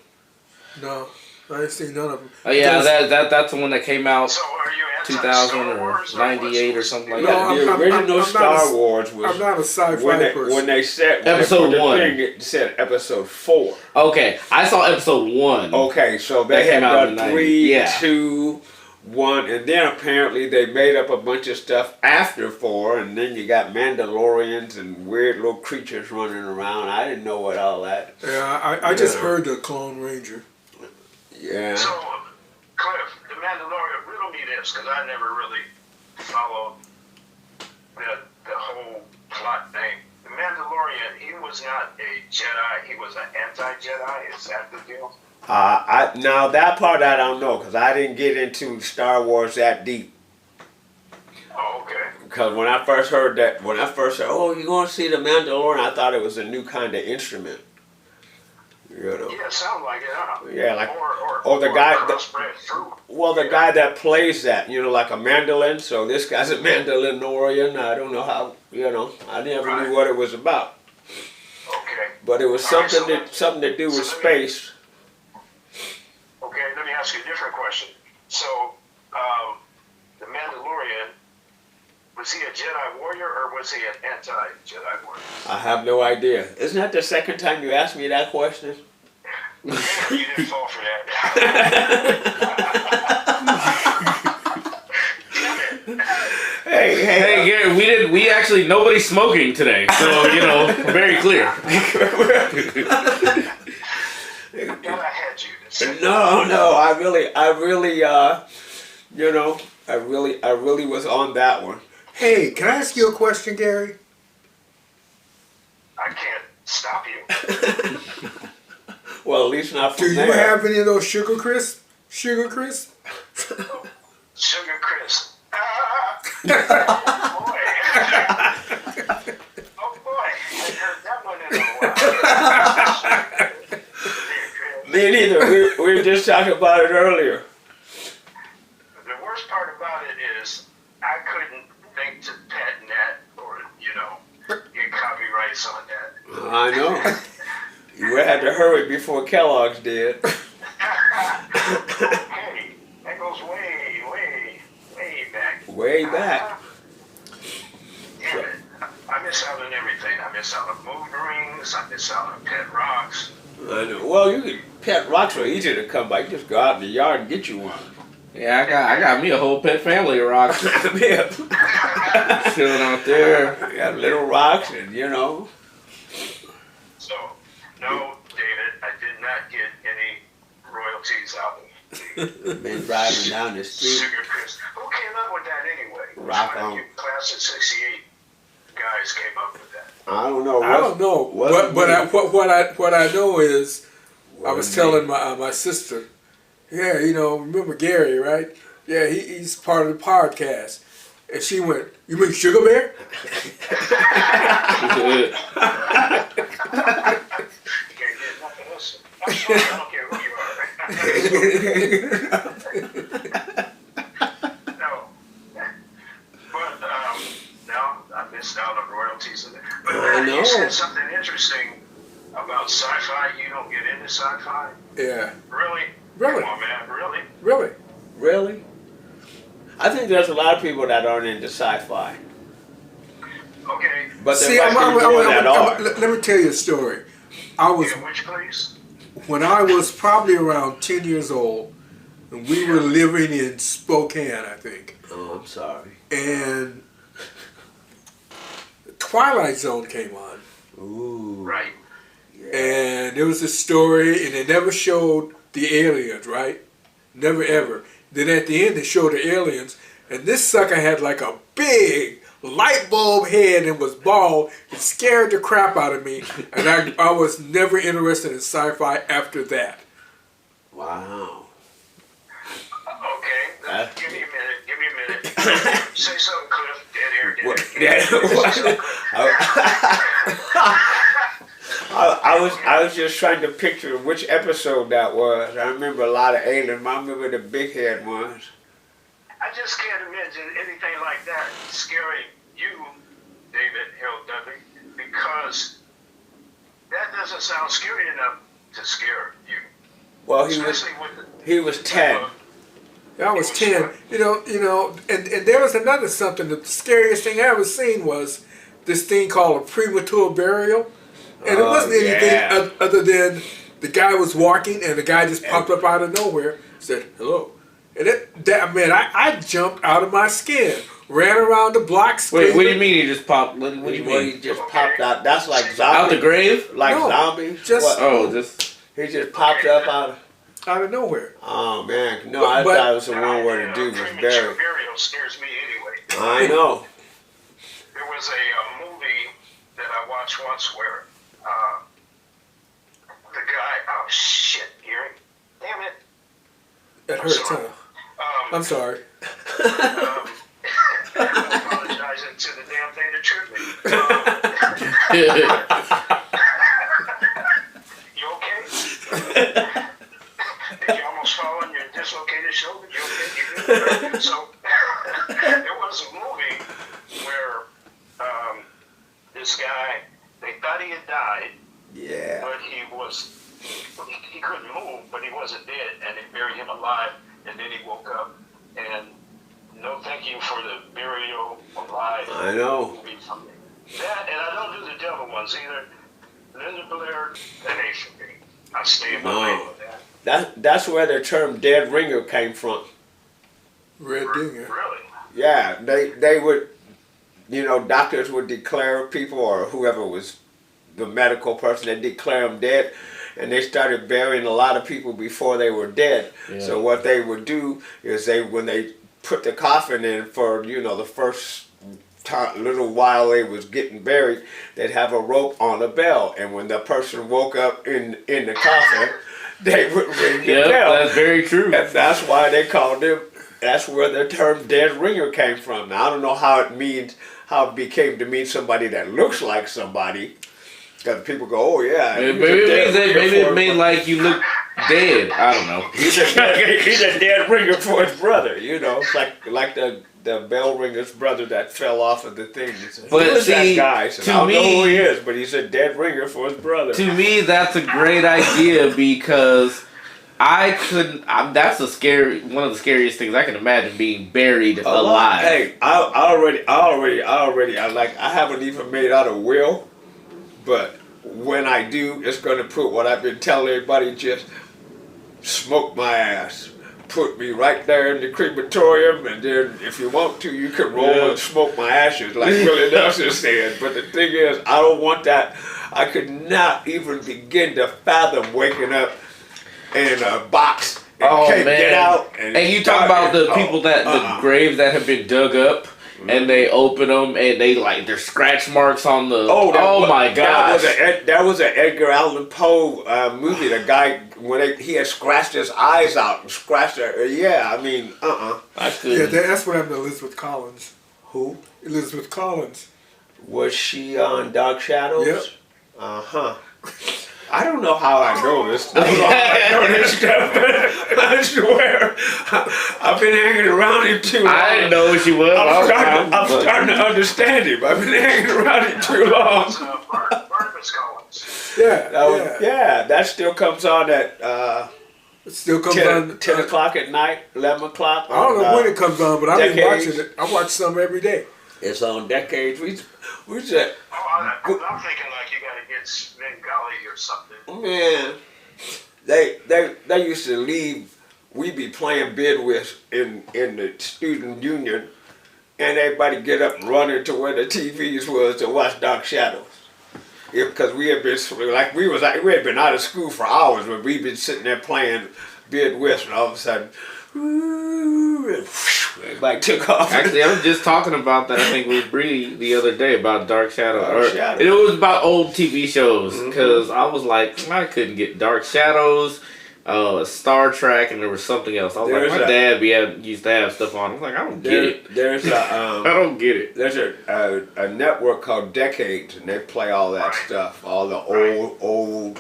No, I ain't seen none of them. Oh yeah, that's the one that came out So are you anti 2000 Star or Wars 98 or something like No, that. The original Star Wars was I'm not a sci-fi when person. they said Episode when they put the 1. thing, it said episode 4. Okay, I saw episode 1. Okay, so they That had came out in done the 3, 90s. Yeah. 2, 1, and then apparently they made up a bunch of stuff after 4, and then you got Mandalorians and weird little creatures running around. I didn't know what all that. Yeah, I just Yeah. heard the Clone Ranger. Yeah. So, Cliff, the Mandalorian, riddle me this, because I never really followed the whole plot thing. The Mandalorian, he was not a Jedi, he was an anti-Jedi, is that the deal? Now that part I don't know because I didn't get into Star Wars that deep. Oh, okay. Because when I first heard, oh, you're going to see the Mandalorian, I thought it was a new kind of instrument. You know. Yeah, sound like it, huh? Yeah, like, or the guy, crossbred fruit. well, the guy that plays that, like a mandolin. So this guy's a Mandalinorian. I don't know how, I never knew what it was about. Okay. But it was something to do with space. Okay, let me ask you a different question. So, the Mandalorian, was he a Jedi warrior or was he an anti-Jedi warrior? I have no idea. Isn't that the second time you asked me that question? You didn't fall for that. Hey, Gary, we actually nobody's smoking today, so very clear. I thought I had you. No, I really was on that one. Hey, can I ask you a question, Gary? I can't stop you. Well, at least not from Do you there. have any of those Sugar Crisp? Sugar Crisp? Sugar Chris. Oh boy. Oh boy. I heard that one in a while. Me neither. We were just talking about it earlier. The worst part about it is I couldn't think to patent that or, get copyrights on that. I know. You had to hurry before Kellogg's did. Okay. That goes way, way, way back. Way back. Damn it. I miss out on everything. I miss out on mood rings. I miss out on pet rocks. I know. Well, pet rocks are easy to come by. You just go out in the yard and get you one. Yeah, I got me a whole pet family of rocks. Yeah. Chilling out there. We have little rocks and, you know. So, no, David, I did not get any royalties out of Been driving down the street. Sugar Chris. Who came up with that anyway? Rock Trying to on. get Class of '68 guys came up with that. I don't know. I don't know, Wasn't but me. what I know is I was Wasn't telling me. my sister, yeah, you know, remember Gary, right? Yeah, he's part of the podcast, and she went, "You mean Sugar Bear?" You can't get nothing else. I'm sorry, I don't care who you are. No. But, no, I missed out on royalties. But I know. you said something interesting about sci-fi. You don't get into sci-fi? Yeah, Really? Really? Come on, man. Really? really. Really? I think there's a lot of people that aren't into sci-fi. Okay. But See, there might be more that are. let me tell you a story. I was Yeah, which place? when I was probably around 10 years old, and we were living in Spokane, I think, Oh, I'm sorry. and Twilight Zone came on. Ooh. Right. And there was a story, and they never showed the aliens, right? Never ever. Then at the end, they showed the aliens, and this sucker had like a big light bulb head and was bald. It scared the crap out of me, and I was never interested in sci-fi after that. Wow. Okay. Give me a minute. Say something, Cliff. Dead air. What? Dead air. Yeah. Say something, Cliff. I was just trying to picture which episode that was. I remember a lot of aliens. I remember the big head ones. I just can't imagine anything like that scaring you, David Hill Dudley, because that doesn't sound scary enough to scare you. Well, Especially with he was 10. I was 10, you know, and there was another something. The scariest thing I ever seen was this thing called a premature burial. And it wasn't anything yeah. other than the guy was walking and the guy just popped up out of nowhere, said hello. And that man, I jumped out of my skin, ran around the block screaming. Wait, what do you mean he just popped? What do you Well, mean? he just popped out. That's like Out zombie. the grave? Like No, zombies. just- What? Oh, just. He just popped up out of. Out of nowhere. Oh man, no! I But- thought it was the one where the dude was premature buried. burial scares me anyway. I know. There was a movie that I watched once where the guy, oh shit, Gary, damn it. That hurts, sorry. huh? I'm sorry. I'm apologizing to the damn thing that tripped me. You okay? Did you almost fall on your dislocated shoulder? You okay? You good? So there was a movie where this guy, they thought he had died, Yeah. but he couldn't move, but he wasn't dead, and they buried him alive, and then he woke up, and no thank you for the burial alive I know. movie from me. That, and I don't do the devil ones either. Linda Blair, that ain't for me. I stay in my No. lane with that. That's where the term dead ringer came from. Red Dinger. Really? Yeah, they would, you know, doctors would declare people or whoever was the medical person, they declare them dead, and they started burying a lot of people before they were dead. Yeah. So what they would do is when they put the coffin in for, you know, the first little while they was getting buried, they'd have a rope on a bell, and when the person woke up in the coffin, they would ring the Yep, bell. that's very true. And that's why they called them. That's where the term dead ringer came from. Now I don't know how it became to mean somebody that looks like somebody. Because people go, oh yeah. Maybe he's a dead ringer maybe for it made his like you look dead. I don't know. he's a dead ringer for his brother. You know, it's like the bell ringer's brother that fell off of the thing. But Who is see, that guy? I said, to I don't know who me- he is, but he's a dead ringer for his brother. To me, that's a great idea because I couldn't. That's one of the scariest things I can imagine, being buried alive. Hey, I haven't even made out a will, but when I do, it's going to put what I've been telling everybody, just smoke my ass. put me right there in the crematorium, and then if you want to, you can roll and smoke my ashes like Willie Nelson said. But the thing is, I don't want that. I could not even begin to fathom waking up in a box and can't get out. And you talk about the people that the graves that have been dug up. And they open them, and they like there's scratch marks on the. My gosh! That was an Edgar Allan Poe movie. The guy when he had scratched his eyes out and scratched it. Yeah, I mean, I couldn't. Yeah, that's what happened to Elizabeth Collins. Who Elizabeth Collins. was she on Dark Shadows? Yep. I don't know how I know this stuff. I know this stuff. I swear. I've been hanging around him too long. I didn't know who she was. I'm starting to understand him. I've been hanging around him too long. Barnabas Collins. Yeah, That still comes on at It still comes 10, on 10 o'clock at night, 11 o'clock. I don't know when it comes on, but I've been Decades. watching it. I watch some every day. It's on Decades. We just, I'm thinking like you gotta get Svengali or something. man, they used to leave. We be playing bid with in the student union, and everybody get up and run to where the TVs was to watch Dark Shadows. Because we had been like we had been out of school for hours, but we'd been sitting there playing bid whist, and all of a sudden, everybody took off. Actually, I was just talking about that. I think with Bree the other day about Dark Shadow. Dark Shadow. It was about old TV shows because I was like, I couldn't get Dark Shadows, Star Trek, and there was something else. I was like, my dad used to have stuff on. I was like, I don't get it. There's I don't get it. There's a network called Decades, and they play all that stuff, all the old.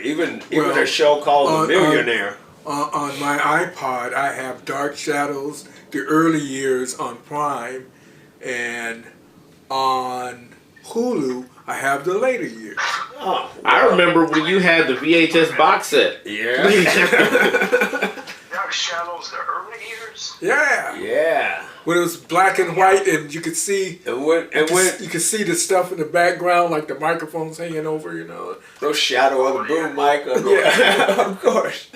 Even a show called The Millionaire. On my iPod, I have Dark Shadows, the early years on Prime, and on Hulu, I have the later years. Oh, I remember when you had the VHS box set. yeah. Dark Shadows, the early years. Yeah. Yeah. When it was black and white, and you could see And you could see the stuff in the background, like the microphones hanging over, you know. no shadow of the boom mic. Yeah, of course.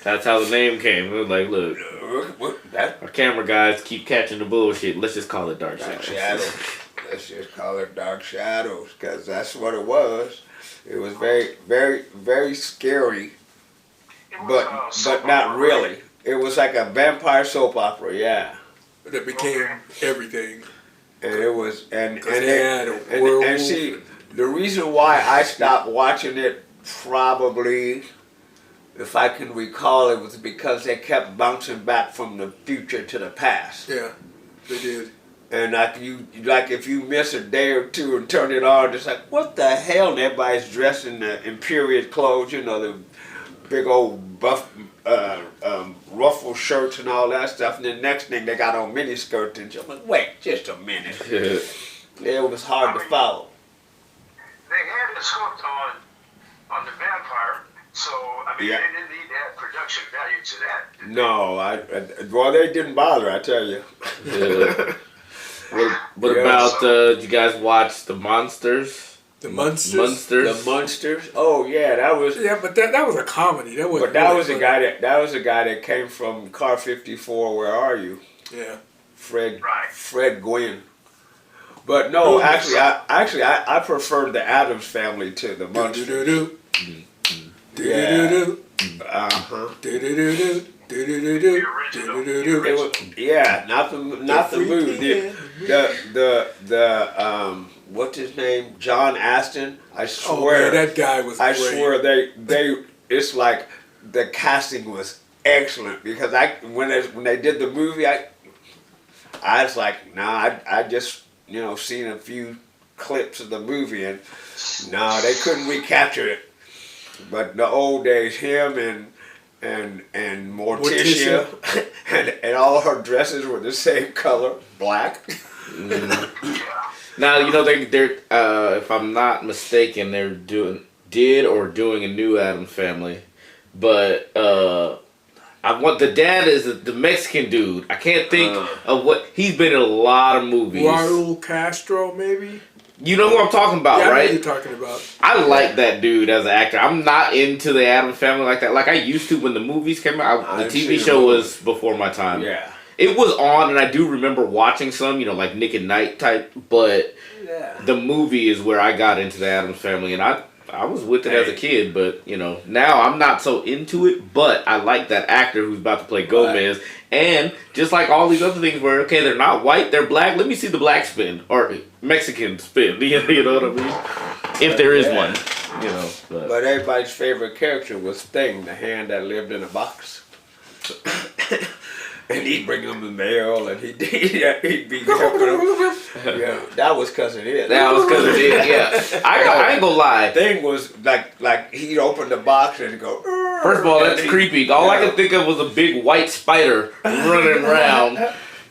That's how the name came. It was like, look, our camera guys keep catching the bullshit. Let's just call it Dark Shadows. Shadows. Let's just call it Dark Shadows, because that's what it was. It was very, very, very scary, but not really. It was like a vampire soap opera, yeah. That became everything. And it was, and werewolf. see, the reason why I stopped watching it, probably, if I can recall, it was because they kept bouncing back from the future to the past. Yeah, they did. And like if you miss a day or two and turn it on, it's like, what the hell? And everybody's dressed in period clothes, you know, the big old buff ruffle shirts and all that stuff. And then next thing they got on mini skirts, and I'm like, wait, just a minute. It was hard to follow. They had us hooked on the vampire, so I mean they didn't need to have production value to that. No, well they didn't bother, I tell you. What about, did you guys watch The Monsters? The Munsters? Munsters? The Munsters? Oh yeah, that was. Yeah, but that was a comedy. That was. But that was a guy that came from Car 54. Where are you? Yeah. Fred Gwynn. But no, I preferred the Addams Family to the Munsters. Not the movie. The what's his name? John Astin. I swear that guy was. I great. swear they. It's like the casting was excellent, because when they did the movie, I was like, nah, I just seen a few clips of the movie, and no, they couldn't recapture it. But in the old days, him and Morticia and all her dresses were the same color, black. Now they're if I'm not mistaken, they're doing a new Addams Family, but I want the dad is the Mexican dude. I can't think of what he's been in a lot of movies. Raul Castro, maybe. You know who I'm talking about, Yeah, I know right? who you're talking about. I like that dude as an actor. I'm not into the Addams Family like that. Like I used to when the movies came out. The I've TV seen show movies. was before my time. Yeah. It was on, and I do remember watching some, like Nick at Night type. But Yeah. the movie is where I got into the Addams Family, and I was with it as a kid. But now I'm not so into it. But I like that actor who's about to play Gomez, and just like all these other things, where they're not white, they're black. Let me see the black spin or Mexican spin. You know what I mean? If there is one, But everybody's favorite character was Sting, the hand that lived in a box. And he'd bring them the mail, and he'd be helping them. Yeah, that was cousin Ed. That was because it did. Yeah, I ain't gonna lie. Thing was like he'd open the box and he'd go. First of all, and that's he'd- creepy. All I could think of was a big white spider running around,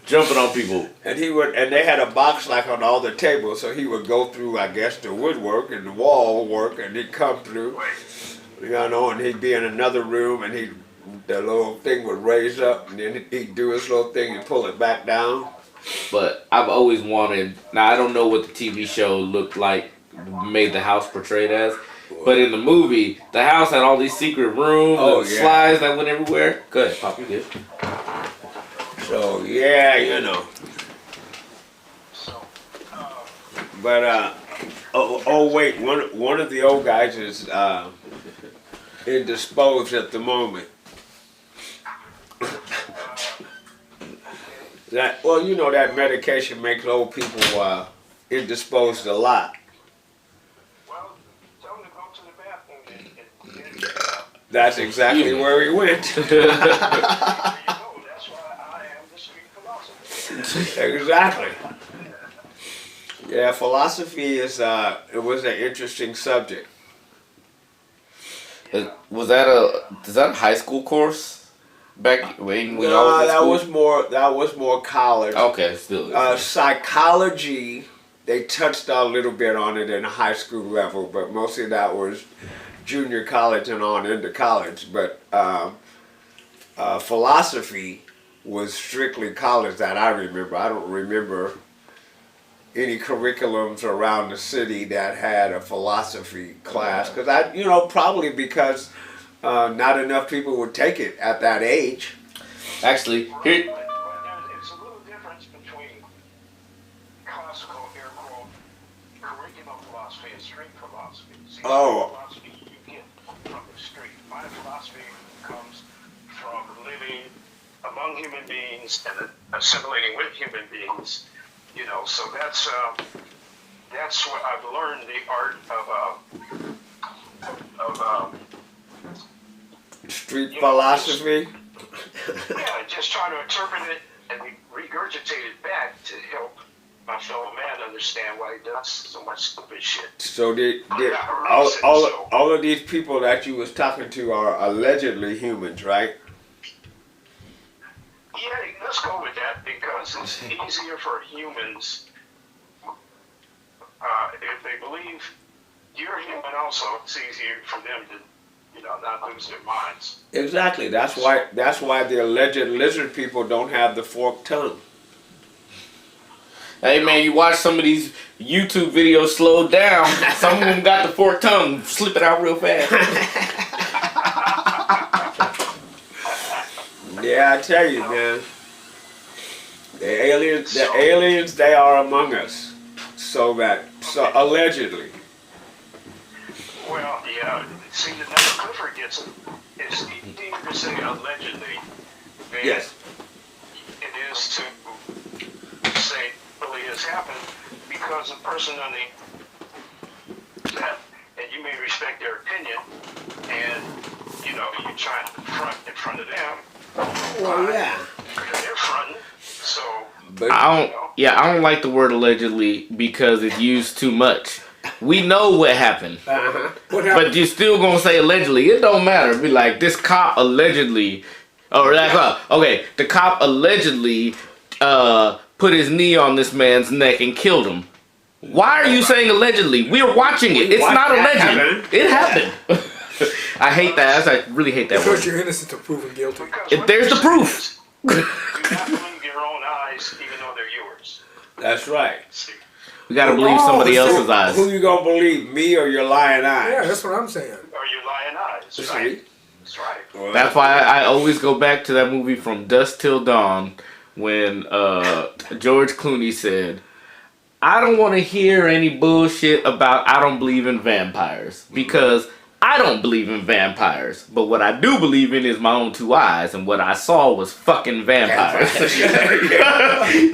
jumping on people. And they had a box like on all the tables, so he would go through, I guess, the woodwork and the wall work, and he'd come through, and he'd be in another room, and the little thing would raise up, and then he'd do his little thing and pull it back down. But I've always wanted. Now I don't know what the TV show looked like, made the house portrayed as. But in the movie, the house had all these secret rooms and slides that went everywhere. Go ahead, Pop, you good. So yeah, But wait, one of the old guys is indisposed at the moment. That medication makes old people indisposed a lot. Well, tell them to go to the bathroom and That's exactly where he went. there you go. That's why I am the street philosopher. Exactly. Yeah, philosophy is it was an interesting subject. Is that a high school course? Back when I was in school? that was more college. Okay, still. Psychology, they touched a little bit on it in a high school level, but mostly that was junior college and on into college. But philosophy was strictly college that I remember. I don't remember any curriculums around the city that had a philosophy class, because probably because not enough people would take it at that age. Actually, here. But it's a little difference between classical, air quote, curriculum philosophy and street philosophy. See, philosophy you get from the street. My philosophy comes from living among human beings and assimilating with human beings. So that's what I've learned, the art of Street philosophy. yeah, just try to interpret it and regurgitate it back to help my fellow man understand why he does so much stupid shit. So all of these people that you was talking to are allegedly humans, right? Yeah, let's go with that because it's easier for humans if they believe you're human. Also, it's easier for them to, not lose their minds. Exactly. That's why the alleged lizard people don't have the forked tongue. Hey man, you watch some of these YouTube videos slowed down. Some of them got the forked tongue, slip it out real fast. Yeah, I tell you, man. The aliens, they are among us. So allegedly. Well, yeah. See, the next Clifford gets it. It's easier to say allegedly than Yes. it is to say really has happened because a person on the that, and you may respect their opinion, and you're trying to confront in front of them. Well, yeah. They're fronting, so. But I don't like the word allegedly because it's used too much. We know what happened. What happened? But you're still gonna say allegedly. It don't matter. Be like, this cop allegedly, or like, the cop allegedly put his knee on this man's neck and killed him. Why are you saying allegedly? We're watching it. It's not alleged. It happened. I hate that. I really hate that Because word. you're innocent until proven guilty. If there's the proof. You have to believe your own eyes, even though they're yours. that's right. See, We gotta believe somebody else's eyes. Who you gonna believe, me or your lying eyes? Yeah, that's what I'm saying. Or your lying eyes. See? Right. That's right. Well, That's why I always go back to that movie From Dusk Till Dawn when George Clooney said, I don't want to hear any bullshit about I don't believe in vampires because I don't believe in vampires. But what I do believe in is my own two eyes, and what I saw was fucking vampires.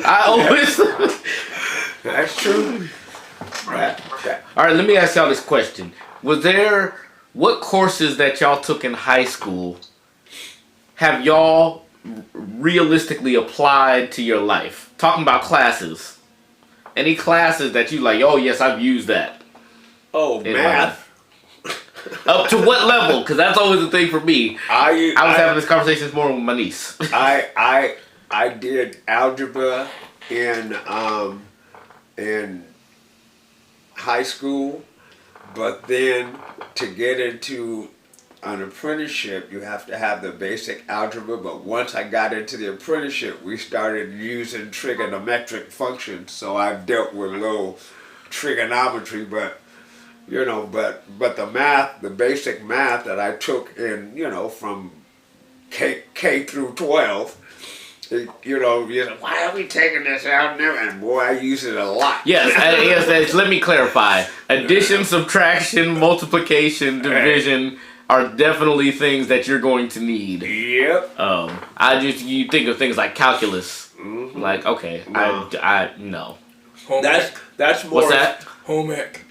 I always. That's true. All right, let me ask y'all this question: what courses that y'all took in high school have y'all realistically applied to your life? Talking about classes. Any classes that you like, oh yes, I've used that. Oh, In math. Up to what level? Because that's always the thing for me. I was having this conversation this morning with my niece. I did algebra in high school, but then to get into an apprenticeship, you have to have the basic algebra. But once I got into the apprenticeship, we started using trigonometric functions. So I've dealt with a little trigonometry, but the math, the basic math that I took in, from K through 12. Why are we taking this out there? And boy, I use it a lot. Yes, let me clarify. Addition, subtraction, multiplication, division are definitely things that you're going to need. Yep. You think of things like calculus. Mm-hmm. Like, okay, no. No. That's more. What's that? Home ec.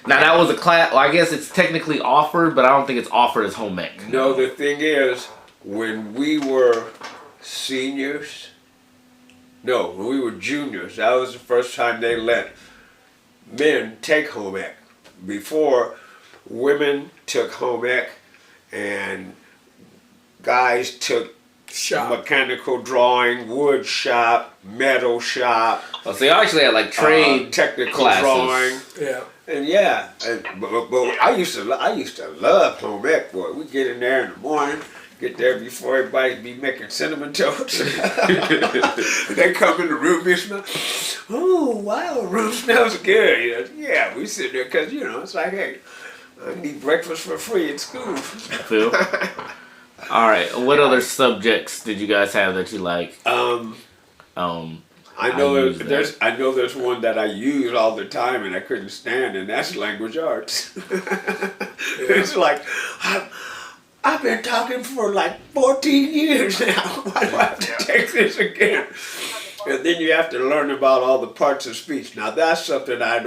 Now that was a class. Well, I guess it's technically offered, but I don't think it's offered as home ec. No, the thing is, when we were juniors, that was the first time they let men take home ec. Before, women took home ec and guys took mechanical drawing, wood shop, metal shop. Oh, so you actually had like trade technical classes. drawing. Yeah. And but I used to love home ec, boy. We get in there in the morning, get there before everybody be making cinnamon toast. They come in the room, they smell. Oh wow, room smells good. Yeah, we sit there because it's like, hey, I need breakfast for free at school. Phil. All right. What other subjects did you guys have that you like? I know there's one that I use all the time and I couldn't stand, and that's language arts. It's like I've been talking for like 14 years now. Why do I have to take this again? And then you have to learn about all the parts of speech. Now that's something I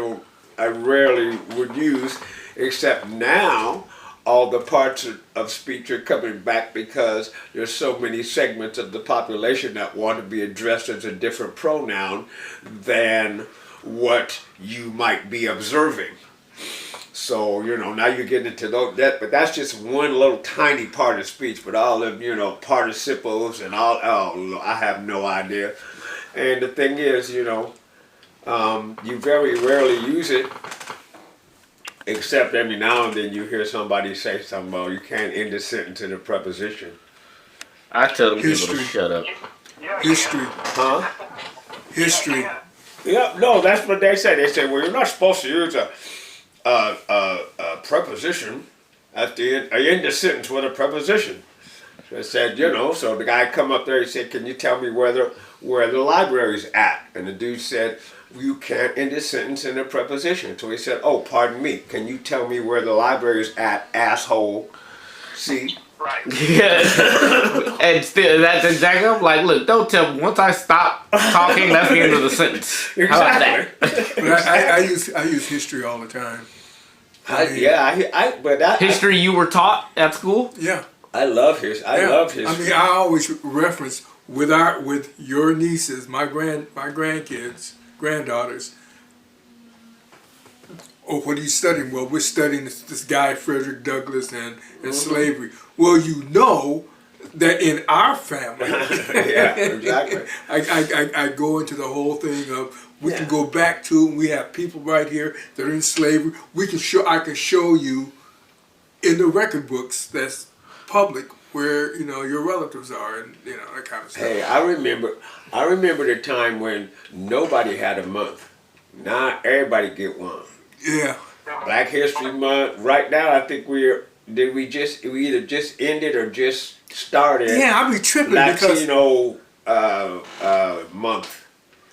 rarely would use, except now all the parts of speech are coming back because there's so many segments of the population that want to be addressed as a different pronoun than what you might be observing. So, now you're getting into that, but that's just one little tiny part of speech, but all of, participles and all, I have no idea. And the thing is, you very rarely use it, except every now and then you hear somebody say something about you can't end a sentence in a preposition. I tell them people to shut up. History. Huh? History. Yeah, no, that's what they say. They say, well, you're not supposed to use a preposition at the end of the sentence with a preposition. So I said, so the guy come up there, he said, can you tell me where the library's at? And the dude said, you can't end a sentence in a preposition. So he said, oh, pardon me, can you tell me where the library's at, asshole? See? Right. Yeah. And still, that's exactly, I'm like, look, don't tell me. Once I stop talking, that's the end of the sentence. Exactly. How about that? But I use history all the time. History you were taught at school? Yeah. I love history. I love history. I mean, I always reference with your nieces, my grandkids, granddaughters. Oh, what are you studying? Well, we're studying this guy Frederick Douglass and slavery. Well, that in our family, yeah, exactly. I go into the whole thing of we can go back to, we have people right here that are in slavery. I can show you in the record books that's public where your relatives are and that kind of stuff. Hey, I remember the time when nobody had a month. Now everybody get one. Yeah. Black History Month. Right now, I think we either just ended or just started. Yeah, I be tripping because Latino month.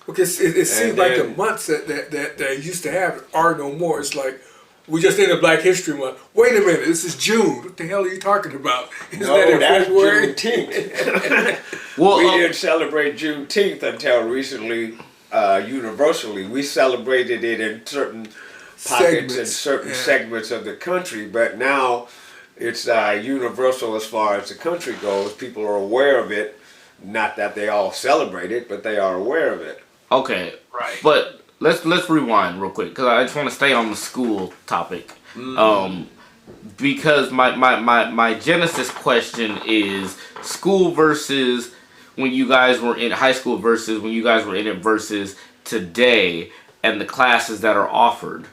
because it seems And like the then- months that used to have are no more. It's like we just ended Black History Month. Wait a minute, this is June. What the hell are you talking about? Isn't No, that in that's February? Juneteenth. Well, We didn't celebrate Juneteenth until recently, universally. We celebrated it in certain pockets and Segments, certain yeah. segments of the country, but now it's universal as far as the country goes. People are aware of it. Not that they all celebrate it, but they are aware of it. okay, Right. but let's rewind real quick because I just want to stay on the school topic. Because my genesis question is school versus when you guys were in high school versus when you guys were in it versus today and the classes that are offered.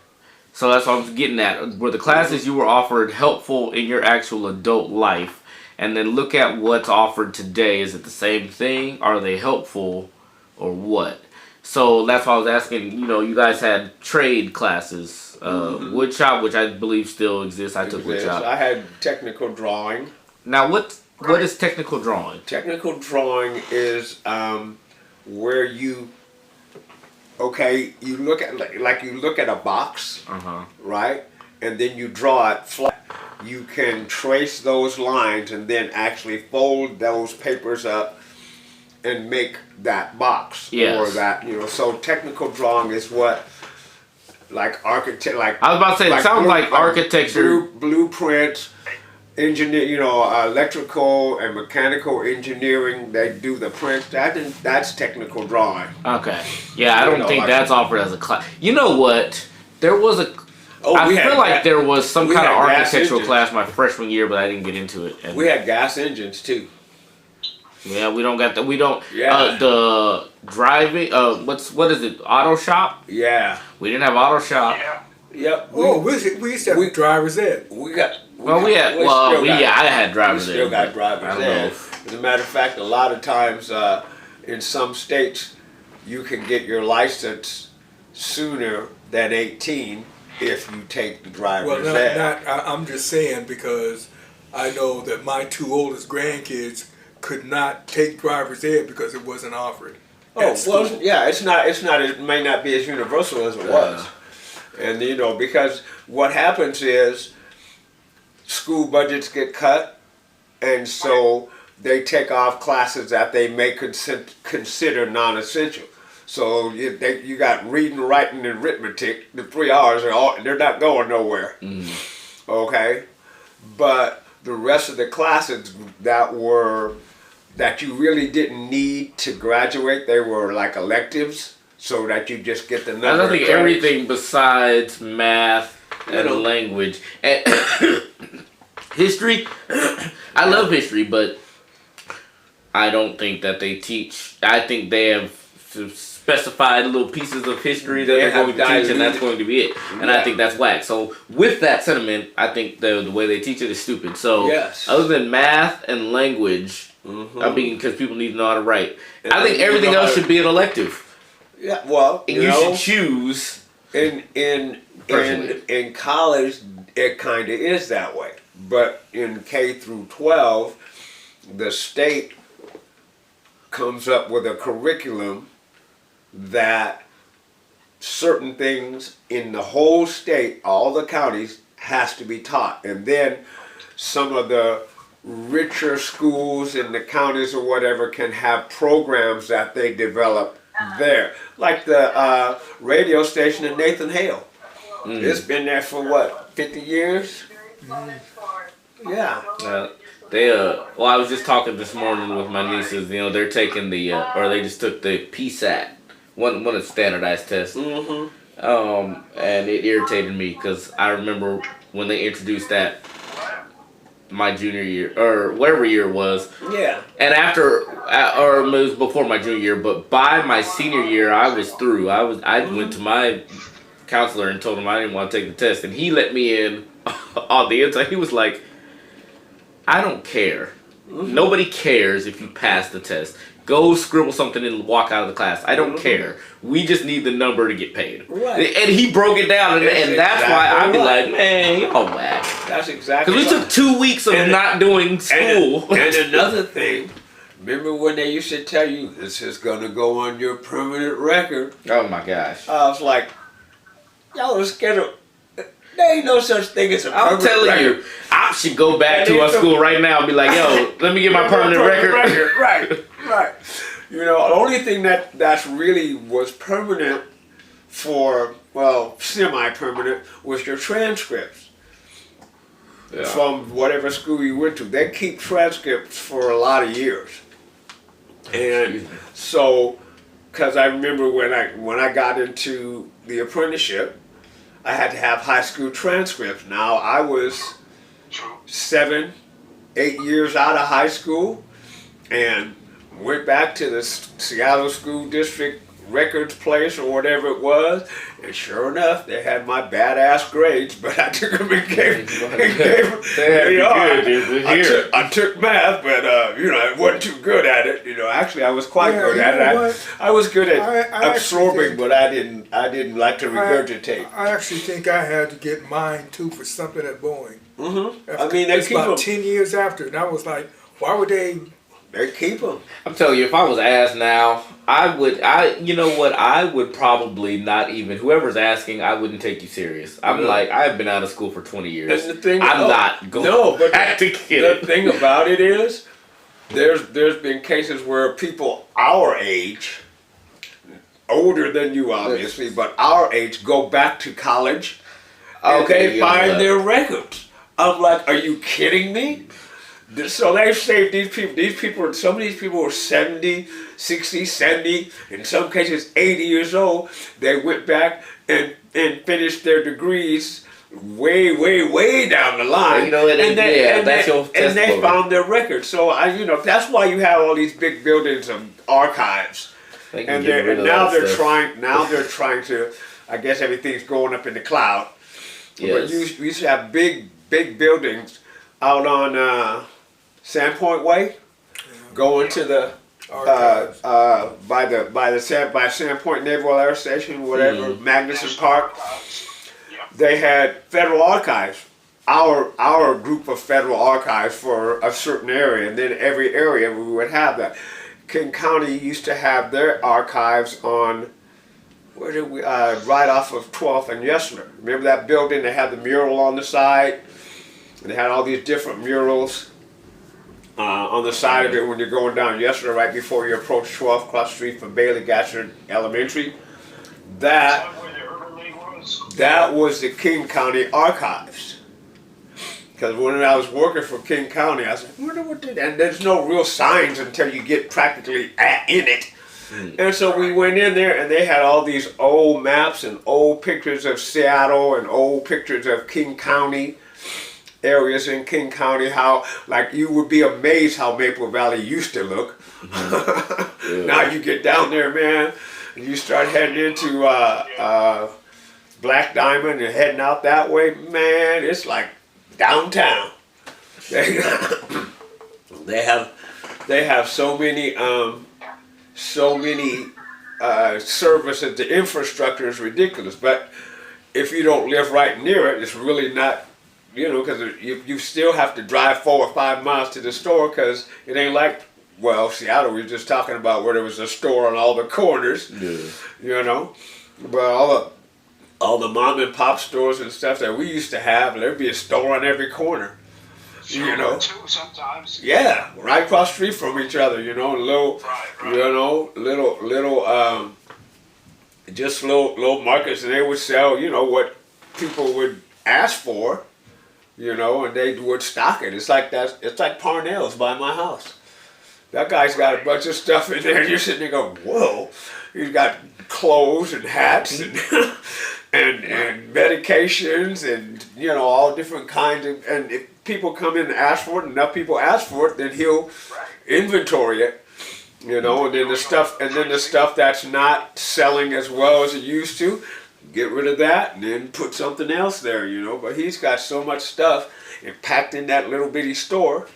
So that's what I'm getting at. Were the classes you were offered helpful in your actual adult life? And then look at what's offered today. Is it the same thing? Are they helpful or what? So that's why I was asking, you know, you guys had trade classes, woodshop, which I believe still exists. I took woodshop. I had technical drawing. Now, what is technical drawing? Technical drawing is where you look at like you look at a box, right, and then you draw it flat. You can trace those lines and then actually fold those papers up and make that box Yes. or that, you know. So technical drawing is what, like architect, like I was about to say, it sounds like architecture. blueprints, engineer, you know, electrical and mechanical engineering. They do the prints. That's technical drawing. Okay. Yeah, I don't know, think like- that's offered as a class. You know what? There was a. Oh, I we had feel like gas- there was some we kind of had gas architectural engines. class my freshman year, but I didn't get into it. And We had gas engines too. yeah, we don't got the. We don't. Yeah. The driving. What is it? Auto shop. Yeah. We didn't have auto shop. Yeah. Yep. Oh, we used to have driver's ed. We got. Well, we had. I had drivers We still there, got but I drivers don't there. know if- As a matter of fact, a lot of times in some states, you can get your license sooner than 18 if you take the driver's Well, ed. I'm just saying because I know that my two oldest grandkids could not take driver's ed because it wasn't offered. Oh, at school. well, yeah, it's not, it may not be as universal as it was. And, you know, because what happens is school budgets get cut, and so they take off classes that they may consider non-essential. So you got reading, writing, and arithmetic, the 3 hours, they're not going nowhere. Okay? But the rest of the classes that you really didn't need to graduate, they were like electives, so that you just get the number. I don't of think credits. everything besides math and know. language and history. I love history, but I don't think that they teach. I think they have specified little pieces of history that They they're going have to teach, and diluted. that's going to be it. And I Yeah. think that's whack. So with that sentiment, I think the way they teach it is stupid. So Yes. other than math and language, I mean, because people need to know how to write. I think everything else should be an elective. Yeah, well, And you you know, should choose. in Personally. college, it kind of is that way. But in K through 12, the state comes up with a curriculum that certain things in the whole state, all the counties, has to be taught. And then some of the richer schools in the counties or whatever can have programs that they develop there. Like the radio station in Nathan Hale. It's been there for what, 50 years? Yeah. Well, I was just talking this morning with my nieces. You know, they're taking the, or they just took the PSAT, one of the standardized tests. And it irritated me because I remember when they introduced that my junior year or whatever year it was. Yeah. And after, or it was before my junior year, but by my senior year, I was through. I went to my counselor and told him I didn't want to take the test, and he let me in on the inside. He was like, I don't care. Nobody cares if you pass the test. Go scribble something and walk out of the class. I don't care. We just need the number to get paid. Right. And he broke it down, and that's why I'd be like, man, y'all whack. That's exactly. Because we took 2 weeks of not doing school. And another thing, remember when they used to tell you this is gonna go on your permanent record? Oh my gosh. I was like, y'all was scared of. There ain't no such thing as a permanent I'm telling record. you, I should go back to our school right now and be like, yo, let me get my permanent record. Right, right. You know, the only thing that's really was permanent for, well, semi-permanent was your transcripts Yeah. from whatever school you went to. They keep transcripts for a lot of years. And so, because I remember when I got into the apprenticeship, I had to have high school transcripts. Now, I was True. 7, 8 years out of high school and went back to the Seattle School District records place or whatever it was, and sure enough, they had my badass grades, but I took them and gave I took math, but I wasn't too good at it. You know, actually, I was quite Yeah, good you at know it. what? I was good at I actually absorbing, think- but I didn't like to regurgitate. I actually think I had to get mine too for something at Boeing. I mean, they It's keep about them. 10 years after, and I was like, why would they? They keep them. I'm telling you, if I was asked now, you know what, I would probably not even, whoever's asking, I wouldn't take you serious. I'm like, I've been out of school for 20 years. And the thing, I'm not going but back to get the it. thing about it is, there's been cases where people our age, older than you obviously, but our age go back to college and they yeah, find but- their records. I'm like, are you kidding me? So they've saved some of these people were 70, 60, 70, in some cases 80 years old. They went back and finished their degrees way down the line. You know, that's your and they testimony. found their records. So that's why you have all these big buildings of archives. They can And, get rid of now that they're stuff. trying to, I guess everything's going up in the cloud. But Yes. we used to have big buildings out on Sandpoint Way, going to the Archives. by Sandpoint Naval Air Station, whatever, Magnuson Park. Yeah. They had federal archives. Our group of federal archives for a certain area, and then every area we would have that. King County used to have their archives on where did we right off of 12th and Yesler. Remember that building? They had the mural on the side, and they had all these different murals on the side of it when you're going down Yesler, right before you approach 12th cross street from Bailey Gatcher Elementary. Is That that where the Urban League was? that was the King County Archives. Because when I was working for King County, I was like, wonder what did, and there's no real signs until you get practically in it. And so we went in there, and they had all these old maps and old pictures of Seattle and old pictures of King County, areas in King County, how, like, you would be amazed how Maple Valley used to look. Now you get down there, man, and you start heading into Black Diamond and heading out that way, man, it's like downtown. They have so many services. The infrastructure is ridiculous, but if you don't live right near it, it's really not, because you still have to drive 4 or 5 miles to the store, because it ain't like, well, Seattle, we were just talking about where there was a store on all the corners, but all the mom and pop stores and stuff that we used to have, there'd be a store on every corner. Too, sometimes. Yeah, right across the street from each other, little, just little markets, and they would sell, what people would ask for, and they would stock it. It's like Parnell's by my house. That guy's got a bunch of stuff in there, and you're sitting there going, whoa, he's got clothes and hats and and medications and all different kinds of, and if people come in and ask for it, enough people ask for it, then he'll inventory it, and then the stuff that's not selling as well as it used to, get rid of that and then put something else there, but he's got so much stuff and packed in that little bitty store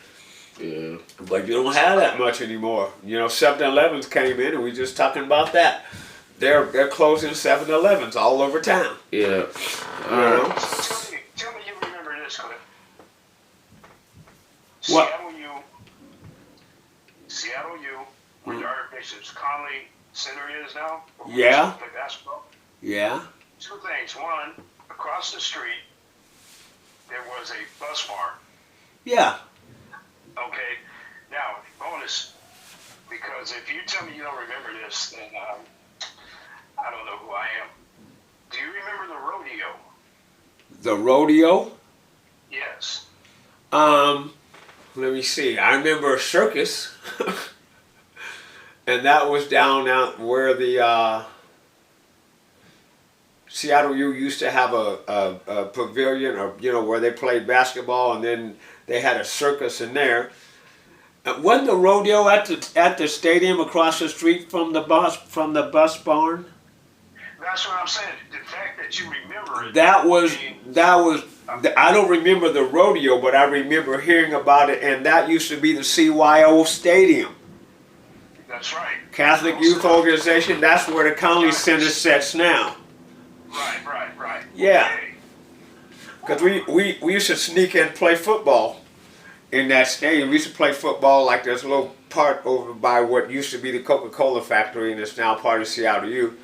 Yeah. But you don't have that much anymore. You know, 7-Elevens came in, and we just talking about that. They're closing 7-Elevens all over town. Yeah. You know? Tell me you remember this, Cliff. What? Seattle U, where the Archbishop's Conley Center is now. where Yeah. they play basketball. Yeah. Two things. One, across the street, there was a bus farm. Yeah. Okay. Now, bonus, because if you tell me you don't remember this, then I don't know who I am. Do you remember the rodeo? The rodeo. Yes. Let me see. I remember a circus, and that was down out where the Seattle U used to have a pavilion, or where they played basketball, and then they had a circus in there. Wasn't the rodeo at the stadium across the street from the bus barn? That's what I'm saying. The fact that you remember it. That was. I don't remember the rodeo, but I remember hearing about it, and that used to be the CYO Stadium. That's right. Catholic Youth Organization. That's where the Conley Center sits now. Right. Yeah. Okay. Because we used to sneak in and play football in that stadium. We used to play football like there's a little part over by what used to be the Coca-Cola factory, and it's now part of Seattle U.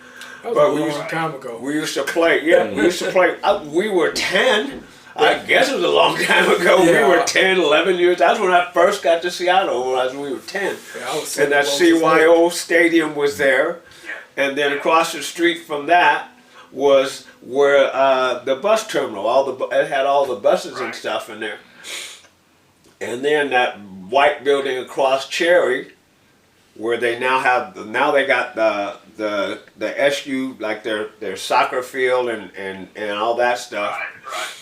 That was But a we long used- time ago. We used to play, we used to play, we were 10. I guess it was a long time ago. Yeah. We were 10, 11 years. That's when I first got to Seattle, we were 10. Yeah, I was And that sitting close to CYO Stadium was there. Yeah. And then across the street from that was where the bus terminal, it had all the buses and Right. stuff in there. And then that white building across Cherry, where they now they got the SU, like their soccer field and all that stuff. Right.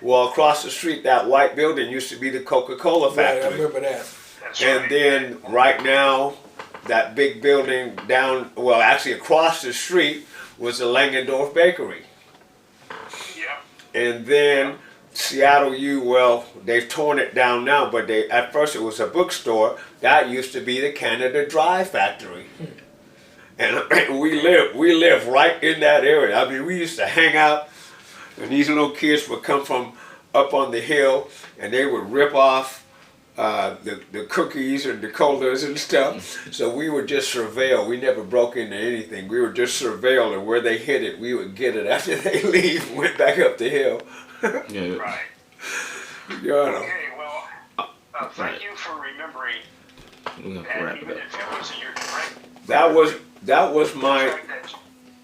Well, across the street, that white building used to be the Coca-Cola Right, I factory. remember that. That's And right. then right now, that big building actually across the street was the Langendorf Bakery. Yeah. And then Seattle U, they've torn it down now, but at first it was a bookstore. That used to be the Canada Dry factory. And we live right in that area. I mean, we used to hang out, and these little kids would come from up on the hill, and they would rip off the cookies and the colas and stuff. So we would just surveil. We never broke into anything. We would just surveil, and where they hid it, we would get it after they leave. Went back up the hill. Yeah. Right. You know. Okay. Well, thank you for remembering We're gonna that, wrap even it up. if it was in your direct.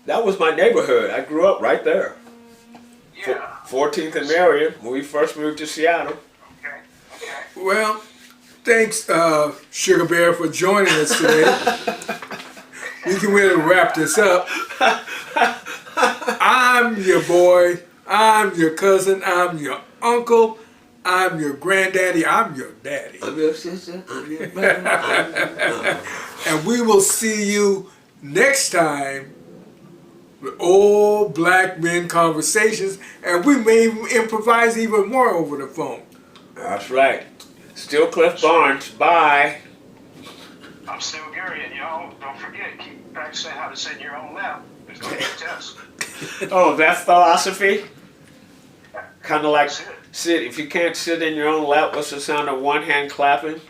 That was my neighborhood. I grew up right there. Yeah. 14th and Marion when we first moved to Seattle. Okay. Well, thanks, Sugar Bear, for joining us today. We can really wrap this up. I'm your boy. I'm your cousin. I'm your uncle. I'm your granddaddy. I'm your daddy. I'm your sister. I'm your brother. And we will see you next time with Old Black Men Conversations. And we may even improvise even more over the phone. That's right. Still Cliff Barnes. Bye. I'm still Gary, and y'all don't forget, keep practicing how to sit in your own lap. There's no test. Oh, that's philosophy? Kind of like That's it. sit. If you can't sit in your own lap, what's the sound of one hand clapping?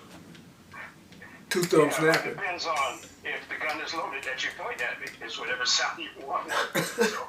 Two thumbs Yeah, it snapping. depends on if the gun is loaded that you point at me. It's whatever sound you want. So,